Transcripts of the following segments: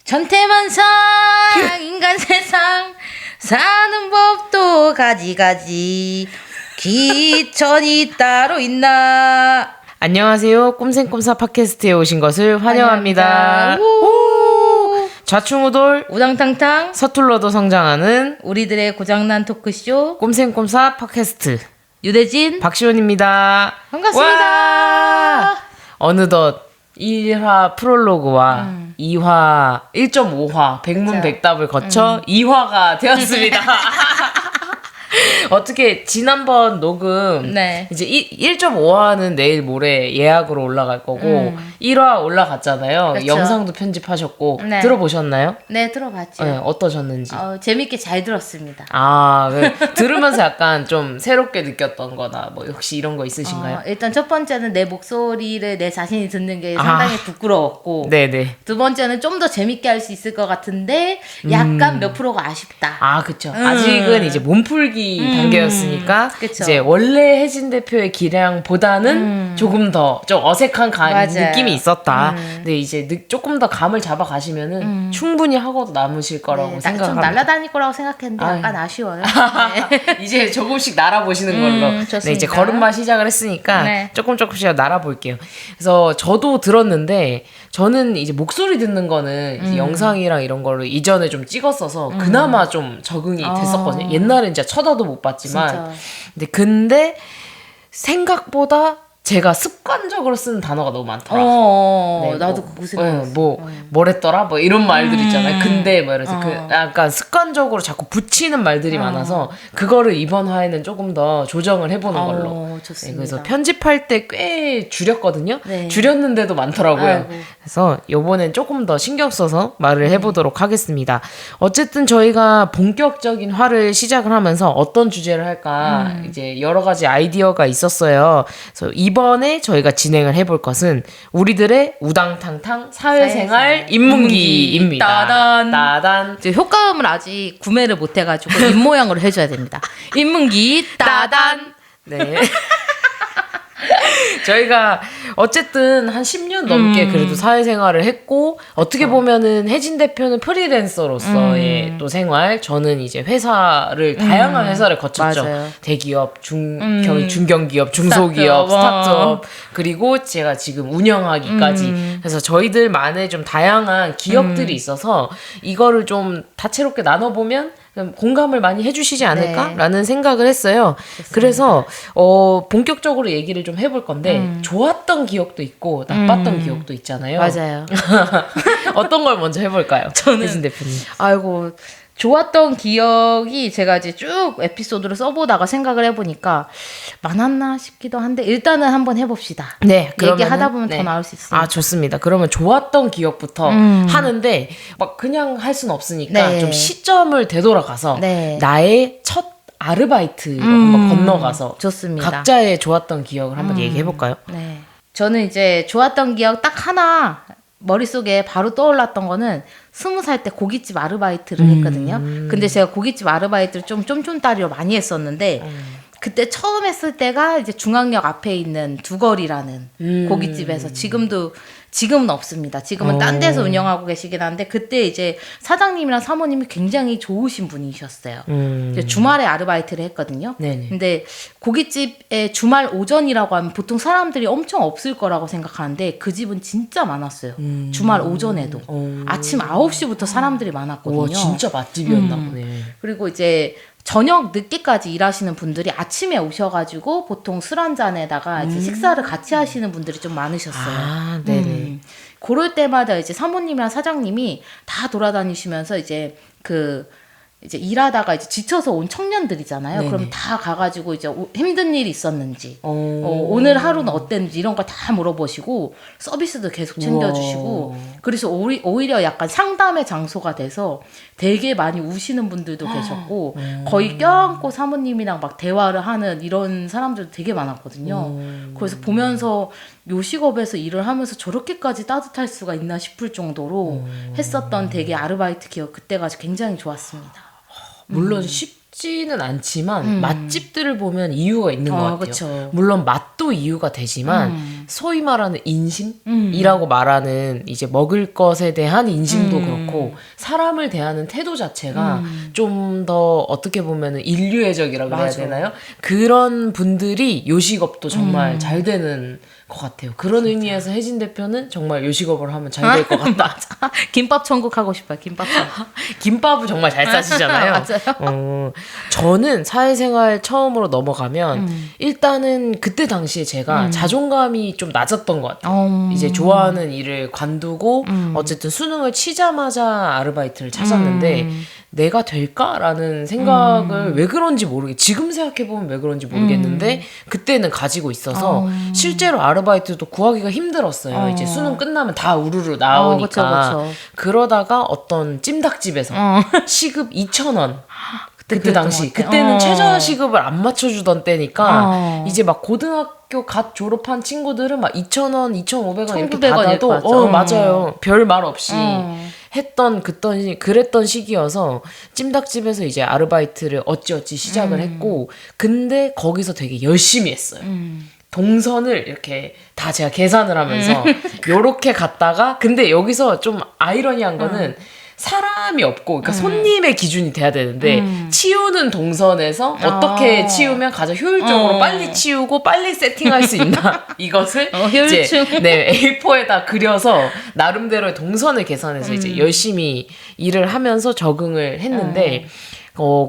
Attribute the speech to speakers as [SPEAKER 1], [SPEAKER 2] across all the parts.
[SPEAKER 1] 전태만상 인간 세상 사는 법도 가지가지 기천이 따로 있나.
[SPEAKER 2] 안녕하세요. 꼼생꼼사 팟캐스트에 오신 것을 환영합니다. 좌충우돌
[SPEAKER 1] 우당탕탕
[SPEAKER 2] 서툴러도 성장하는
[SPEAKER 1] 우리들의 고장난 토크쇼
[SPEAKER 2] 꼼생꼼사 팟캐스트
[SPEAKER 1] 유대진
[SPEAKER 2] 박시원입니다.
[SPEAKER 1] 반갑습니다.
[SPEAKER 2] 와! 어느덧 1화 프롤로그와 2화 1.5화 백문백답을 거쳐 2화가 되었습니다. 어떻게 지난번 녹음
[SPEAKER 1] 네.
[SPEAKER 2] 이제 1.5화는 내일 모레 예약으로 올라갈 거고 1화 올라갔잖아요.
[SPEAKER 1] 그쵸.
[SPEAKER 2] 영상도 편집하셨고
[SPEAKER 1] 네.
[SPEAKER 2] 들어보셨나요?
[SPEAKER 1] 네, 들어봤죠.
[SPEAKER 2] 네, 어떠셨는지.
[SPEAKER 1] 재밌게 잘 들었습니다.
[SPEAKER 2] 들으면서 약간 좀 새롭게 느꼈던 거나 뭐 혹시 이런 거 있으신가요?
[SPEAKER 1] 일단 첫 번째는 내 목소리를 내 자신이 듣는 게 상당히 부끄러웠고
[SPEAKER 2] 네네.
[SPEAKER 1] 두 번째는 좀 더 재밌게 할 수 있을 것 같은데 약간 몇 프로가 아쉽다.
[SPEAKER 2] 그쵸. 아직은 이제 몸풀기 단계였으니까
[SPEAKER 1] 그쵸.
[SPEAKER 2] 이제 원래 혜진 대표의 기량보다는 조금 더 좀 어색한
[SPEAKER 1] 맞아요.
[SPEAKER 2] 느낌이 있었다. 근데 이제 조금 더 감을 잡아 가시면은 충분히 하고도 남으실 거라고
[SPEAKER 1] 좀
[SPEAKER 2] 생각합니다.
[SPEAKER 1] 날아다닐 거라고 생각했는데 약간 아쉬워요. 네.
[SPEAKER 2] 이제 조금씩 날아보시는 걸로.
[SPEAKER 1] 좋습니다.
[SPEAKER 2] 네, 이제 걸음마 시작을 했으니까
[SPEAKER 1] 네.
[SPEAKER 2] 조금씩 날아볼게요. 그래서 저도 들었는데 저는 이제 목소리 듣는 거는 이제 영상이랑 이런 거를 이전에 좀 찍었어서 그나마 좀 적응이 됐었거든요. 옛날엔 진짜 쳐다도 못 봤지만.
[SPEAKER 1] 진짜.
[SPEAKER 2] 근데 생각보다 제가 습관적으로 쓰는 단어가 너무 많더라. 네,
[SPEAKER 1] 나도
[SPEAKER 2] 뭐,
[SPEAKER 1] 그 생각했어.
[SPEAKER 2] 뭐랬더라? 뭐 이런 말들 있잖아요. 근데 뭐 이래서 약간 습관적으로 자꾸 붙이는 말들이 많아서 그거를 이번 화에는 조금 더 조정을 해보는 걸로.
[SPEAKER 1] 좋습니다.
[SPEAKER 2] 네, 그래서 편집할 때 꽤 줄였거든요.
[SPEAKER 1] 네.
[SPEAKER 2] 줄였는데도 많더라고요.
[SPEAKER 1] 아이고.
[SPEAKER 2] 그래서 요번엔 조금 더 신경 써서 말을 해보도록 하겠습니다. 어쨌든 저희가 본격적인 화를 시작을 하면서 어떤 주제를 할까 이제 여러 가지 아이디어가 있었어요. 그래서 이번에 저희가 진행을 해볼 것은 우리들의 우당탕탕 사회생활 인문기입니다. 따단.
[SPEAKER 1] 이제 효과음을 아직 구매를 못 해가지고 입 모양으로 해줘야 됩니다. 인문기 따단.
[SPEAKER 2] 네. 저희가 어쨌든 한 10년 넘게 그래도 사회생활을 했고 어떻게 보면은 혜진 대표는 프리랜서로서의 또 생활, 저는 이제 회사를 다양한 회사를 거쳤죠.
[SPEAKER 1] 맞아요.
[SPEAKER 2] 대기업, 중견기업, 중소기업, 스타트업 그리고 제가 지금 운영하기까지. 그래서 저희들만의 좀 다양한 기업들이 있어서 이거를 좀 다채롭게 나눠보면 공감을 많이 해주시지 않을까라는 생각을 했어요. 좋습니다. 그래서 본격적으로 얘기를 좀 해볼 건데 좋았던 기억도 있고 나빴던 기억도 있잖아요.
[SPEAKER 1] 맞아요.
[SPEAKER 2] 어떤 걸 먼저 해볼까요? 혜진 대표님.
[SPEAKER 1] 아이고, 좋았던 기억이 제가 이제 쭉 에피소드를 써보다가 생각을 해보니까 많았나 싶기도 한데 일단은 한번 해봅시다.
[SPEAKER 2] 네,
[SPEAKER 1] 얘기하다 보면 더 나올 수 있어요.
[SPEAKER 2] 좋습니다. 그러면 좋았던 기억부터 하는데 막 그냥 할 수는 없으니까
[SPEAKER 1] 네.
[SPEAKER 2] 좀 시점을 되돌아가서
[SPEAKER 1] 네.
[SPEAKER 2] 나의 첫 아르바이트로 한번 건너가서
[SPEAKER 1] 좋습니다.
[SPEAKER 2] 각자의 좋았던 기억을 한번 얘기해볼까요?
[SPEAKER 1] 네. 저는 이제 좋았던 기억 딱 하나 머릿속에 바로 떠올랐던 거는 20살 때 고깃집 아르바이트를 했거든요. 근데 제가 고깃집 아르바이트를 좀 쫌쫌따리로 많이 했었는데 그때 처음 했을 때가 이제 중앙역 앞에 있는 두거리라는 고깃집에서 지금은 없습니다. 지금은 딴 데서 운영하고 계시긴 한데 그때 이제 사장님이랑 사모님이 굉장히 좋으신 분이셨어요. 이제 주말에 아르바이트를 했거든요.
[SPEAKER 2] 네네.
[SPEAKER 1] 근데 고깃집에 주말 오전이라고 하면 보통 사람들이 엄청 없을 거라고 생각하는데 그 집은 진짜 많았어요. 주말 오전에도. 아침 9시부터 사람들이 많았거든요.
[SPEAKER 2] 와, 진짜 맛집이었나 보네.
[SPEAKER 1] 그리고 이제 저녁 늦게까지 일하시는 분들이 아침에 오셔가지고 보통 술 한 잔에다가 이제 식사를 같이 하시는 분들이 좀 많으셨어요.
[SPEAKER 2] 네네.
[SPEAKER 1] 그럴 때마다 이제 사모님이랑 사장님이 다 돌아다니시면서 이제 이제 일하다가 이제 지쳐서 온 청년들이잖아요.
[SPEAKER 2] 네네.
[SPEAKER 1] 그럼 다 가가지고 이제 힘든 일이 있었는지, 오늘 하루는 어땠는지 이런 거 다 물어보시고 서비스도 계속 챙겨주시고, 그래서 오히려 약간 상담의 장소가 돼서 되게 많이 우시는 분들도 계셨고, 거의 껴안고 사모님이랑 막 대화를 하는 이런 사람들도 되게 많았거든요. 그래서 보면서 요식업에서 일을 하면서 저렇게까지 따뜻할 수가 있나 싶을 정도로 했었던 되게 아르바이트 기억 그때가 굉장히 좋았습니다.
[SPEAKER 2] 물론 쉽지는 않지만 맛집들을 보면 이유가 있는 것 같아요.
[SPEAKER 1] 그쵸.
[SPEAKER 2] 물론 맛도 이유가 되지만 소위 말하는 인심이라고 말하는 이제 먹을 것에 대한 인심도 그렇고 사람을 대하는 태도 자체가 좀 더 어떻게 보면은 인류애적이라고 해야 되나요? 그런 분들이 요식업도 정말 잘 되는 것 같아요. 그런 의미에서 혜진 대표는 정말 요식업을 하면 잘 될 것 같다.
[SPEAKER 1] 김밥 천국 하고 싶어요. 김밥 천국.
[SPEAKER 2] 김밥을 정말 잘 싸시잖아요.
[SPEAKER 1] 맞아요.
[SPEAKER 2] 저는 사회생활 처음으로 넘어가면 일단은 그때 당시에 제가 자존감이 좀 낮았던 것 같아요. 이제 좋아하는 일을 관두고 어쨌든 수능을 치자마자 아르바이트를 찾았는데 내가 될까라는 생각을 왜 그런지 지금 생각해보면 왜 그런지 모르겠는데 그때는 가지고 있어서 실제로 아르바이트도 구하기가 힘들었어요. 이제 수능 끝나면 다 우르르 나오니까.
[SPEAKER 1] 그쵸.
[SPEAKER 2] 그러다가 어떤 찜닭집에서 시급 2,000원 그때 당시 그때는 최저 시급을 안 맞춰주던 때니까 이제 막 고등학교 갓 졸업한 친구들은 막 2,000원, 2,500원 이렇게
[SPEAKER 1] 1,900원
[SPEAKER 2] 받아도 맞아요. 별 말 없이 했던 그랬던 시기여서 찜닭집에서 이제 아르바이트를 어찌어찌 시작을 했고 근데 거기서 되게 열심히 했어요. 동선을 이렇게 다 제가 계산을 하면서 요렇게 갔다가 근데 여기서 좀 아이러니한 거는 사람이 없고 그러니까 손님의 기준이 돼야 되는데 치우는 동선에서 어떻게 치우면 가장 효율적으로 빨리 치우고 빨리 세팅할 수 있나 이것을
[SPEAKER 1] 효율충.
[SPEAKER 2] 이제 A4에다 그려서 나름대로의 동선을 계산해서 이제 열심히 일을 하면서 적응을 했는데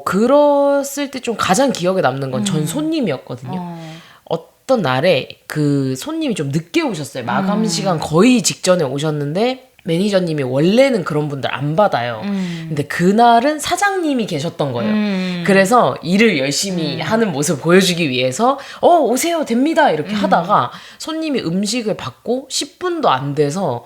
[SPEAKER 2] 그랬을 때 좀 가장 기억에 남는 건 전 손님이었거든요. 어떤 날에 그 손님이 좀 늦게 오셨어요. 마감 시간 거의 직전에 오셨는데 매니저님이 원래는 그런 분들 안 받아요. 근데 그날은 사장님이 계셨던 거예요. 그래서 일을 열심히 하는 모습을 보여주기 위해서 오세요 됩니다 이렇게 하다가 손님이 음식을 받고 10분도 안 돼서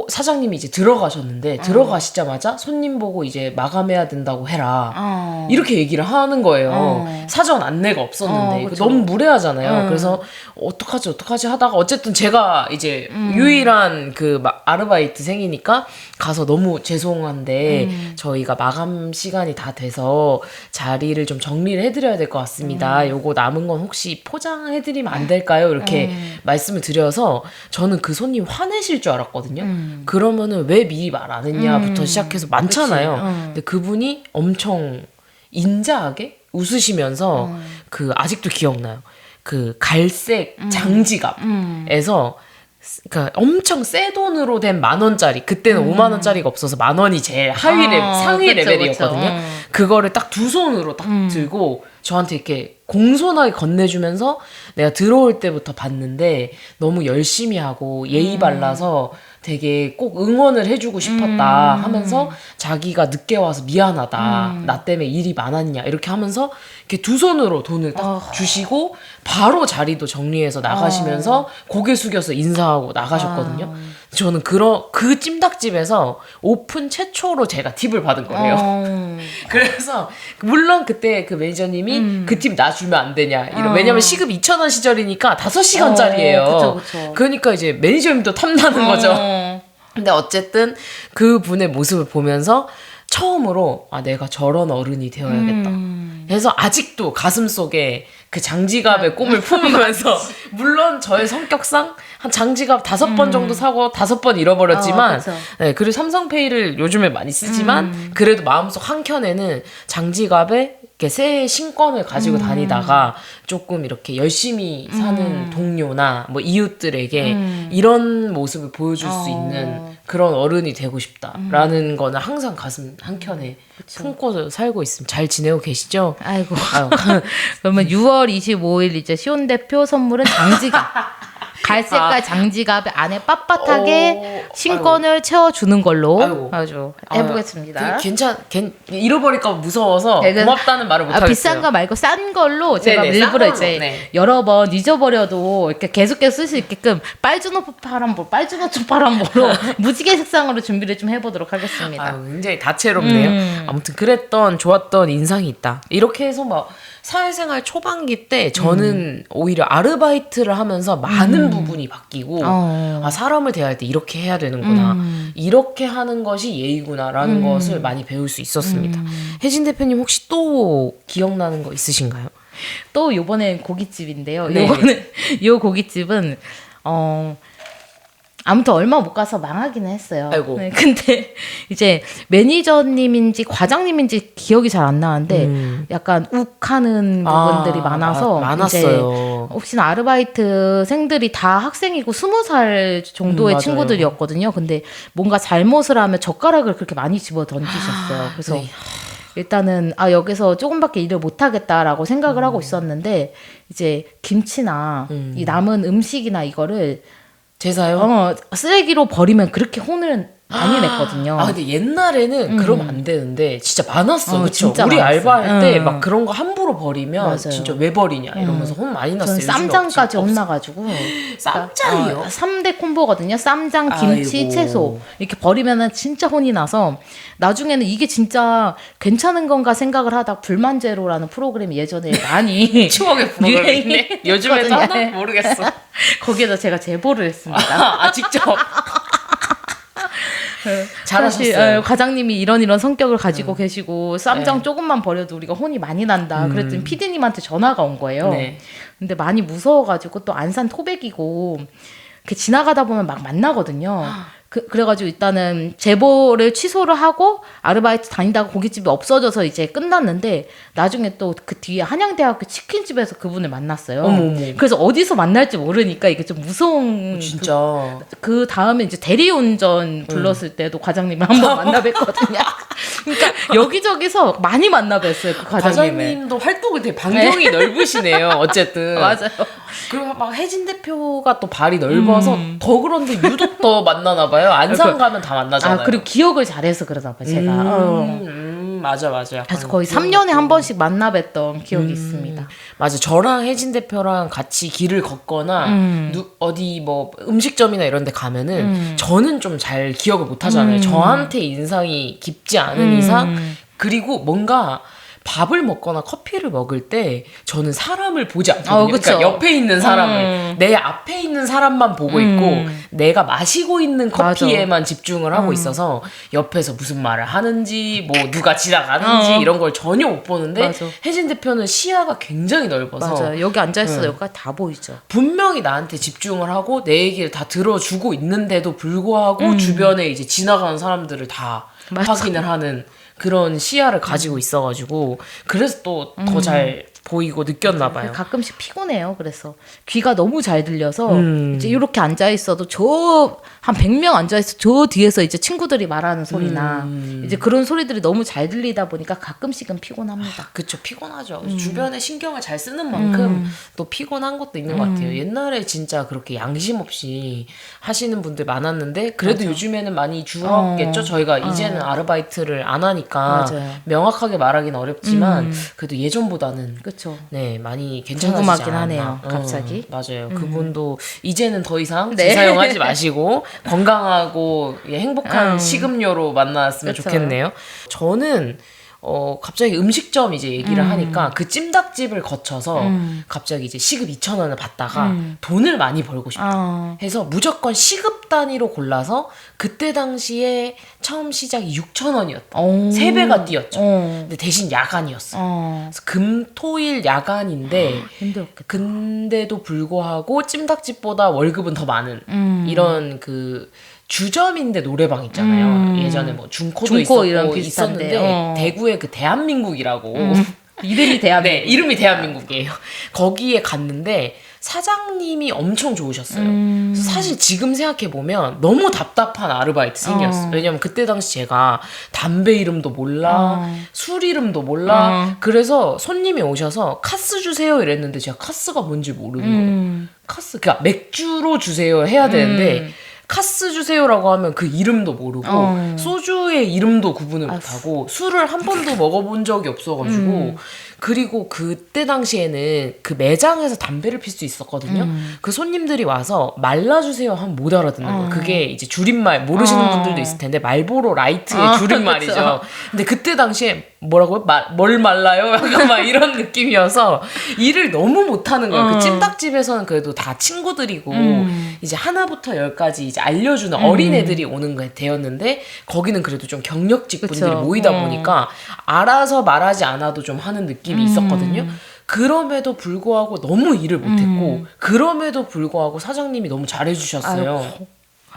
[SPEAKER 2] 사장님이 이제 들어가셨는데 들어가시자마자 손님 보고 이제 마감해야 된다고 해라 이렇게 얘기를 하는 거예요. 사전 안내가 없었는데 이거 너무 무례하잖아요. 그래서 어떡하지 하다가 어쨌든 제가 이제 유일한 그 아르바이트생이니까 가서 너무 죄송한데 저희가 마감 시간이 다 돼서 자리를 좀 정리를 해드려야 될 것 같습니다. 요거 남은 건 혹시 포장해드리면 안 될까요? 이렇게 말씀을 드려서 저는 그 손님 화내실 줄 알았거든요. 그러면은 왜 미리 말 안 했냐부터 시작해서 많잖아요. 근데 그분이 엄청 인자하게 웃으시면서 그 아직도 기억나요. 그 갈색 장지갑에서 그러니까 엄청 새 돈으로 된 10,000원짜리 그때는 50,000원짜리가 없어서 10,000원이 제일 상위 레벨이었거든요. 그거를 딱 두 손으로 딱 들고 저한테 이렇게 공손하게 건네주면서 내가 들어올 때부터 봤는데 너무 열심히 하고 예의 발라서 되게 꼭 응원을 해주고 싶었다 하면서 자기가 늦게 와서 미안하다. 나 때문에 일이 많았냐. 이렇게 하면서 이렇게 두 손으로 돈을 딱 주시고 바로 자리도 정리해서 나가시면서 고개 숙여서 인사하고 나가셨거든요. 저는 그 찜닭집에서 오픈 최초로 제가 팁을 받은 거예요. 그래서 물론 그때 그 매니저님이 그 팁 나 주면 안 되냐. 왜냐면 시급 2,000원 시절이니까 5시간짜리예요.
[SPEAKER 1] 그쵸.
[SPEAKER 2] 그러니까 이제 매니저님도 탐나는 거죠. 근데 어쨌든 그 분의 모습을 보면서 처음으로 내가 저런 어른이 되어야겠다. 그래서 아직도 가슴속에 그 장지갑의 꿈을 품으면서 물론 저의 성격상 한 장지갑 5번 정도 사고 5번 잃어버렸지만 네, 그리고 삼성페이를 요즘에 많이 쓰지만 그래도 마음속 한켠에는 장지갑에 이렇게 새 신권을 가지고 다니다가 조금 이렇게 열심히 사는 동료나 뭐 이웃들에게 이런 모습을 보여줄 수 있는 그런 어른이 되고 싶다라는 거는 항상 가슴 한켠에 품고 살고 있습니다. 잘 지내고 계시죠?
[SPEAKER 1] 아이고. 그러면 6월 25일 이제 시온 대표 선물은 장지갑. 갈색깔 장지갑에 안에 빳빳하게 신권을 채워주는 걸로 아주 해보겠습니다.
[SPEAKER 2] 잃어버릴까 무서워서 고맙다는 말을 못하겠어요.
[SPEAKER 1] 비싼 거 말고 싼 걸로 제가
[SPEAKER 2] 네네,
[SPEAKER 1] 일부러
[SPEAKER 2] 싼 걸로,
[SPEAKER 1] 이제 여러 번 잊어버려도 이렇게 계속 쓸 수 있게끔 빨주노 파란볼, 빨주노초 파란볼로 무지개 색상으로 준비를 좀 해보도록 하겠습니다.
[SPEAKER 2] 굉장히 다채롭네요. 아무튼 그랬던 좋았던 인상이 있다. 이렇게 해서 막 사회생활 초반기 때 저는 오히려 아르바이트를 하면서 많은 부분이 바뀌고 사람을 대할 때 이렇게 해야 되는구나. 이렇게 하는 것이 예의구나라는 것을 많이 배울 수 있었습니다. 혜진 대표님 혹시 또 기억나는 거 있으신가요?
[SPEAKER 1] 또 요번엔 고깃집인데요.
[SPEAKER 2] 네.
[SPEAKER 1] 요 고깃집은 아무튼 얼마 못 가서 망하기는 했어요.
[SPEAKER 2] 아이고.
[SPEAKER 1] 네, 근데 이제 매니저님인지 과장님인지 기억이 잘 안 나는데 약간 욱하는 부분들이 많아서
[SPEAKER 2] 많았어요.
[SPEAKER 1] 이제 혹시나 아르바이트생들이 다 학생이고 20살 정도의
[SPEAKER 2] 맞아요.
[SPEAKER 1] 친구들이었거든요. 근데 뭔가 잘못을 하면 젓가락을 그렇게 많이 집어 던지셨어요. 그래서
[SPEAKER 2] 네.
[SPEAKER 1] 일단은 여기서 조금밖에 일을 못 하겠다라고 생각을 하고 있었는데 이제 김치나 이 남은 음식이나 이거를
[SPEAKER 2] 제사요?
[SPEAKER 1] 쓰레기로 버리면 그렇게 혼을 많이 냈거든요.
[SPEAKER 2] 근데 옛날에는 그러면 안 되는데 진짜 많았어. 그쵸?
[SPEAKER 1] 진짜
[SPEAKER 2] 우리
[SPEAKER 1] 많았어요.
[SPEAKER 2] 알바할 때 막 그런 거 함부로 버리면
[SPEAKER 1] 맞아요.
[SPEAKER 2] 진짜 왜 버리냐 이러면서 혼 많이 났어요.
[SPEAKER 1] 저는 쌈장까지 혼나가지고.
[SPEAKER 2] 쌈장이요?
[SPEAKER 1] 3대 콤보거든요. 쌈장, 김치,
[SPEAKER 2] 아이고.
[SPEAKER 1] 채소. 이렇게 버리면은 진짜 혼이 나서 나중에는 이게 진짜 괜찮은 건가 생각을 하다 불만제로라는 프로그램이 예전에 많이
[SPEAKER 2] 추억의 프로그램인데 요즘에도
[SPEAKER 1] 있거든요.
[SPEAKER 2] 하나? 모르겠어.
[SPEAKER 1] 거기에다 제가 제보를 했습니다.
[SPEAKER 2] 직접.
[SPEAKER 1] 사실
[SPEAKER 2] 잘하셨어요.
[SPEAKER 1] 과장님이 이런 성격을 가지고 계시고 쌈장
[SPEAKER 2] 네.
[SPEAKER 1] 조금만 버려도 우리가 혼이 많이 난다. 그랬더니 PD님한테 전화가 온 거예요.
[SPEAKER 2] 네.
[SPEAKER 1] 근데 많이 무서워가지고 또 안산 토백이고 이렇게 지나가다 보면 막 만나거든요. 그래가지고 일단은 제보를 취소를 하고 아르바이트 다니다가 고깃집이 없어져서 이제 끝났는데 나중에 또 그 뒤에 한양대학교 치킨집에서 그분을 만났어요.
[SPEAKER 2] 어머머.
[SPEAKER 1] 그래서 어디서 만날지 모르니까 이게 좀 무서운
[SPEAKER 2] 진짜.
[SPEAKER 1] 그 다음에 이제 대리운전 불렀을 때도 과장님을 한번 만나뵀거든요. 그러니까 여기저기서 많이 만나뵀어요. 그 과장님을.
[SPEAKER 2] 과장님도 활동이 되게 반경이 넓으시네요. 어쨌든.
[SPEAKER 1] 맞아요.
[SPEAKER 2] 그리고 막 혜진 대표가 또 발이 넓어서 더 그런데 유독 더 만나나 봐요. 안산 가면 다 만나잖아요.
[SPEAKER 1] 그리고 기억을 잘해서 그러나 봐요. 제가.
[SPEAKER 2] 맞아.
[SPEAKER 1] 그래서 거의 3년에 한 번씩 만나뵀던 기억이 있습니다.
[SPEAKER 2] 맞아. 저랑 혜진 대표랑 같이 길을 걷거나 어디 뭐 음식점이나 이런 데 가면은 저는 좀 잘 기억을 못 하잖아요. 저한테 인상이 깊지 않은 이상 그리고 뭔가 밥을 먹거나 커피를 먹을 때 저는 사람을 보지 않거든요.
[SPEAKER 1] 그쵸.
[SPEAKER 2] 그러니까 옆에 있는 사람을 내 앞에 있는 사람만 보고 있고 내가 마시고 있는 커피에만 집중을 하고 있어서 옆에서 무슨 말을 하는지 뭐 누가 지나가는지 이런 걸 전혀 못 보는데
[SPEAKER 1] 맞아.
[SPEAKER 2] 혜진 대표는 시야가 굉장히 넓어서
[SPEAKER 1] 맞아요. 여기 앉아있어도 여기까지 다 보이죠.
[SPEAKER 2] 분명히 나한테 집중을 하고 내 얘기를 다 들어주고 있는데도 불구하고 주변에 이제 지나가는 사람들을 다
[SPEAKER 1] 맞아.
[SPEAKER 2] 확인을 하는 그런 시야를 가지고 있어가지고 그래서 또 더 잘 보이고 느꼈나 봐요.
[SPEAKER 1] 가끔씩 피곤해요. 그래서 귀가 너무 잘 들려서 이제 이렇게 앉아 있어도 저 한 100명 앉아 있어 저 뒤에서 이제 친구들이 말하는 소리나 이제 그런 소리들이 너무 잘 들리다 보니까 가끔씩은 피곤합니다.
[SPEAKER 2] 그쵸, 피곤하죠. 주변에 신경을 잘 쓰는 만큼 또 피곤한 것도 있는 것 같아요. 옛날에 진짜 그렇게 양심 없이 하시는 분들 많았는데 그래도 요즘에는 많이 줄었겠죠. 저희가 이제는 아르바이트를 안 하니까
[SPEAKER 1] 맞아요.
[SPEAKER 2] 명확하게 말하기는 어렵지만 그래도 예전보다는
[SPEAKER 1] 그렇죠.
[SPEAKER 2] 네, 많이 괜찮아지지
[SPEAKER 1] 궁금하긴
[SPEAKER 2] 않았나.
[SPEAKER 1] 하네요, 갑자기.
[SPEAKER 2] 맞아요. 그분도 이제는 더 이상
[SPEAKER 1] 네.
[SPEAKER 2] 재사용하지 마시고 건강하고 행복한 식음료로 만났으면
[SPEAKER 1] 그쵸.
[SPEAKER 2] 좋겠네요. 저는 갑자기 음식점 이제 얘기를 하니까 그 찜닭집을 거쳐서 갑자기 이제 시급 2,000원을 받다가 돈을 많이 벌고 싶다 해서 무조건 시급 단위로 골라서 그때 당시에 처음 시작이 6,000원이었다. 3배가 뛰었죠. 근데 대신 야간이었어. 그래서 금, 토, 일 야간인데
[SPEAKER 1] 힘들었겠다.
[SPEAKER 2] 근데도 불구하고 찜닭집보다 월급은 더 많은 이런 그 주점인데 노래방 있잖아요. 예전에 뭐 중코 있었고
[SPEAKER 1] 이런 비슷한데,
[SPEAKER 2] 있었는데 대구에 그 대한민국이라고
[SPEAKER 1] 이름이 대한민국.
[SPEAKER 2] 네, 이름이 대한민국이에요. 거기에 갔는데 사장님이 엄청 좋으셨어요. 그래서 사실 지금 생각해 보면 너무 답답한 아르바이트생이었어요. 왜냐면 그때 당시 제가 담배 이름도 몰라, 술 이름도 몰라. 그래서 손님이 오셔서 카스 주세요 이랬는데 제가 카스가 뭔지 모르는 거예요. 카스, 그러니까 맥주로 주세요 해야 되는데. 카스 주세요라고 하면 그 이름도 모르고 소주의 이름도 구분을 못하고 술을 한 번도 먹어본 적이 없어가지고 그리고 그때 당시에는 그 매장에서 담배를 필 수 있었거든요. 그 손님들이 와서 말라주세요 하면 못 알아듣는 거예요. 그게 이제 줄임말 모르시는 분들도 있을 텐데 말보로 라이트의 줄임말이죠.
[SPEAKER 1] 그쵸.
[SPEAKER 2] 근데 그때 당시에 뭐라고요? 뭘 말라요? 약간 막 이런 느낌이어서 일을 너무 못하는 거예요. 그 찜닭집에서는 그래도 다 친구들이고 이제 하나부터 열까지 이제 알려주는 어린애들이 오는 게 되었는데 거기는 그래도 좀 경력직 분들이
[SPEAKER 1] 그쵸.
[SPEAKER 2] 모이다 보니까 알아서 말하지 않아도 좀 하는 느낌이 있었거든요. 그럼에도 불구하고 너무 일을 못했고 그럼에도 불구하고 사장님이 너무 잘해주셨어요.
[SPEAKER 1] 아이고.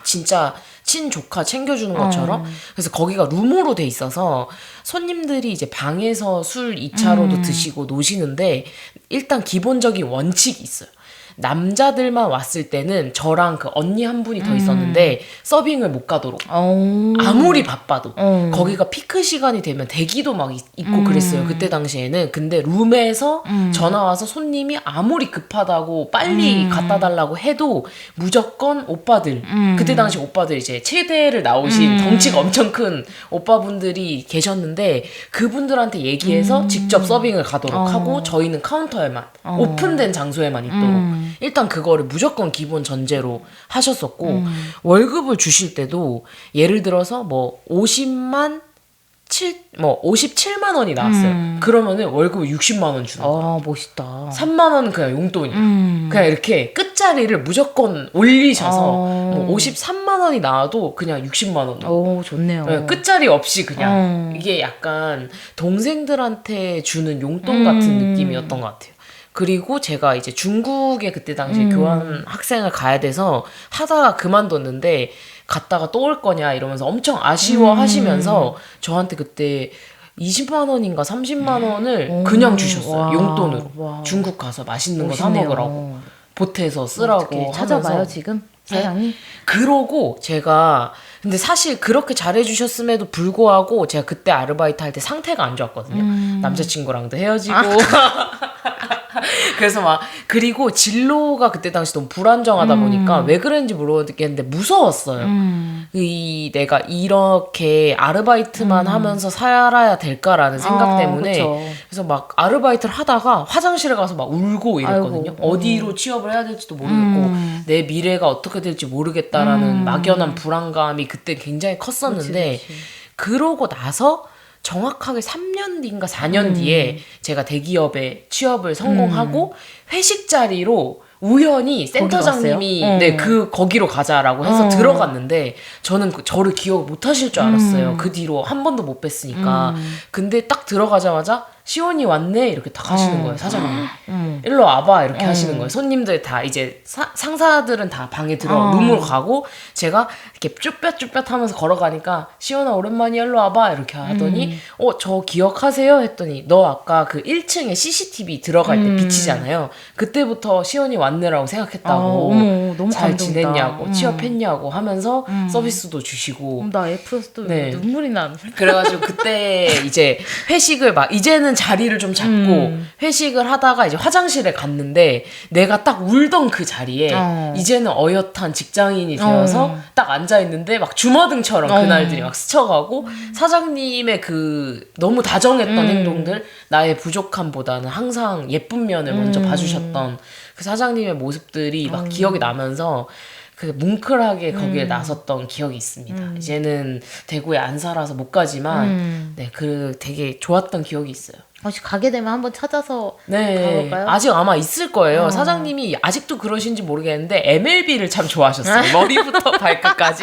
[SPEAKER 2] 진짜 친조카 챙겨주는 것처럼. 그래서 거기가 룸으로 돼 있어서 손님들이 이제 방에서 술 2차로도 드시고 노시는데 일단 기본적인 원칙이 있어요. 남자들만 왔을 때는 저랑 그 언니 한 분이 더 있었는데 서빙을 못 가도록. 아무리 바빠도. 거기가 피크 시간이 되면 대기도 막 있고 그랬어요. 그때 당시에는. 근데 룸에서 전화 와서 손님이 아무리 급하다고 빨리 갖다 달라고 해도 무조건 오빠들. 그때 당시 오빠들 이제 체대를 나오신 덩치가 엄청 큰 오빠분들이 계셨는데 그분들한테 얘기해서 직접 서빙을 가도록 하고 저희는 카운터에만 오픈된 장소에만 있도록 일단 그거를 무조건 기본 전제로 하셨었고 월급을 주실 때도 예를 들어서 뭐 57만 원이 나왔어요. 그러면은 월급을 60만 원 주는 거예요.
[SPEAKER 1] 멋있다.
[SPEAKER 2] 3만 원은 그냥 용돈이야. 그냥 이렇게 끝자리를 무조건 올리셔서 뭐 53만 원이 나와도 그냥 60만 원.
[SPEAKER 1] 좋네요.
[SPEAKER 2] 네, 끝자리 없이 그냥 이게 약간 동생들한테 주는 용돈 같은 느낌이었던 것 같아요. 그리고 제가 이제 중국에 그때 당시에 교환 학생을 가야 돼서 하다가 그만뒀는데 갔다가 또 올 거냐 이러면서 엄청 아쉬워 하시면서 저한테 그때 20만 원인가 30만 원을 그냥 주셨어요.
[SPEAKER 1] 와,
[SPEAKER 2] 용돈으로.
[SPEAKER 1] 와.
[SPEAKER 2] 중국 가서 맛있는 거 사
[SPEAKER 1] 멋있네요.
[SPEAKER 2] 먹으라고. 보태서 쓰라고
[SPEAKER 1] 찾아봐요
[SPEAKER 2] 하면서.
[SPEAKER 1] 지금 사장님.
[SPEAKER 2] 그러고 제가 근데 사실 그렇게 잘해주셨음에도 불구하고 제가 그때 아르바이트 할 때 상태가 안 좋았거든요. 남자친구랑도 헤어지고 그래서 막 그리고 진로가 그때 당시 너무 불안정하다 보니까 왜 그랬는지 모르겠는데 무서웠어요. 내가 이렇게 아르바이트만 하면서 살아야 될까라는 생각 때문에
[SPEAKER 1] 그쵸.
[SPEAKER 2] 그래서 막 아르바이트를 하다가 화장실에 가서 막 울고 이랬거든요.
[SPEAKER 1] 아이고.
[SPEAKER 2] 어디로 취업을 해야 될지도 모르겠고 내 미래가 어떻게 될지 모르겠다라는 막연한 불안감이 그때 굉장히 컸었는데
[SPEAKER 1] 그치.
[SPEAKER 2] 그러고 나서 정확하게 3년 뒤인가 4년 뒤에 제가 대기업에 취업을 성공하고 회식 자리로 우연히 센터장님이 거기로 가자라고 해서 들어갔는데 저는 저를 기억 못 하실 줄 알았어요. 그 뒤로 한 번도 못 뵀으니까. 근데 딱 들어가자마자 시온이 왔네 이렇게 딱 하시는 거예요, 사장님. 일로 와봐 이렇게 하시는 거예요. 손님들 다 이제 상사들은 다 방에 룸으로 가고 제가 이렇게 쭈뼛쭈뼛 하면서 걸어가니까 시온아 오랜만이야 일로 와봐 이렇게 하더니 저 기억하세요? 했더니 너 아까 그 1층에 CCTV 들어갈 때 비치잖아요. 그때부터 시온이 왔네라고 생각했다고.
[SPEAKER 1] 어머, 너무
[SPEAKER 2] 잘
[SPEAKER 1] 감동이다.
[SPEAKER 2] 지냈냐고 취업했냐고 하면서 서비스도 주시고
[SPEAKER 1] 나 F에서 또
[SPEAKER 2] 네.
[SPEAKER 1] 눈물이 나네.
[SPEAKER 2] 그래가지고 그때 이제 회식을 막 이제는 자리를 좀 잡고 회식을 하다가 이제 화장실에 갔는데 내가 딱 울던 그 자리에 이제는 어엿한 직장인이 되어서 딱 앉아있는데 막 주마등처럼 그날들이 막 스쳐가고 사장님의 그 너무 다정했던 행동들 나의 부족함보다는 항상 예쁜 면을 먼저 봐주셨던 그 사장님의 모습들이 막 기억이 나면서 그 뭉클하게 거기에 나섰던 기억이 있습니다. 이제는 대구에 안 살아서 못 가지만 네, 그 되게 좋았던 기억이 있어요.
[SPEAKER 1] 혹시 가게 되면 한번 찾아서
[SPEAKER 2] 네,
[SPEAKER 1] 가볼까요?
[SPEAKER 2] 아직 아마 있을 거예요. 사장님이 아직도 그러신지 모르겠는데 MLB를 참 좋아하셨어요. 머리부터 발끝까지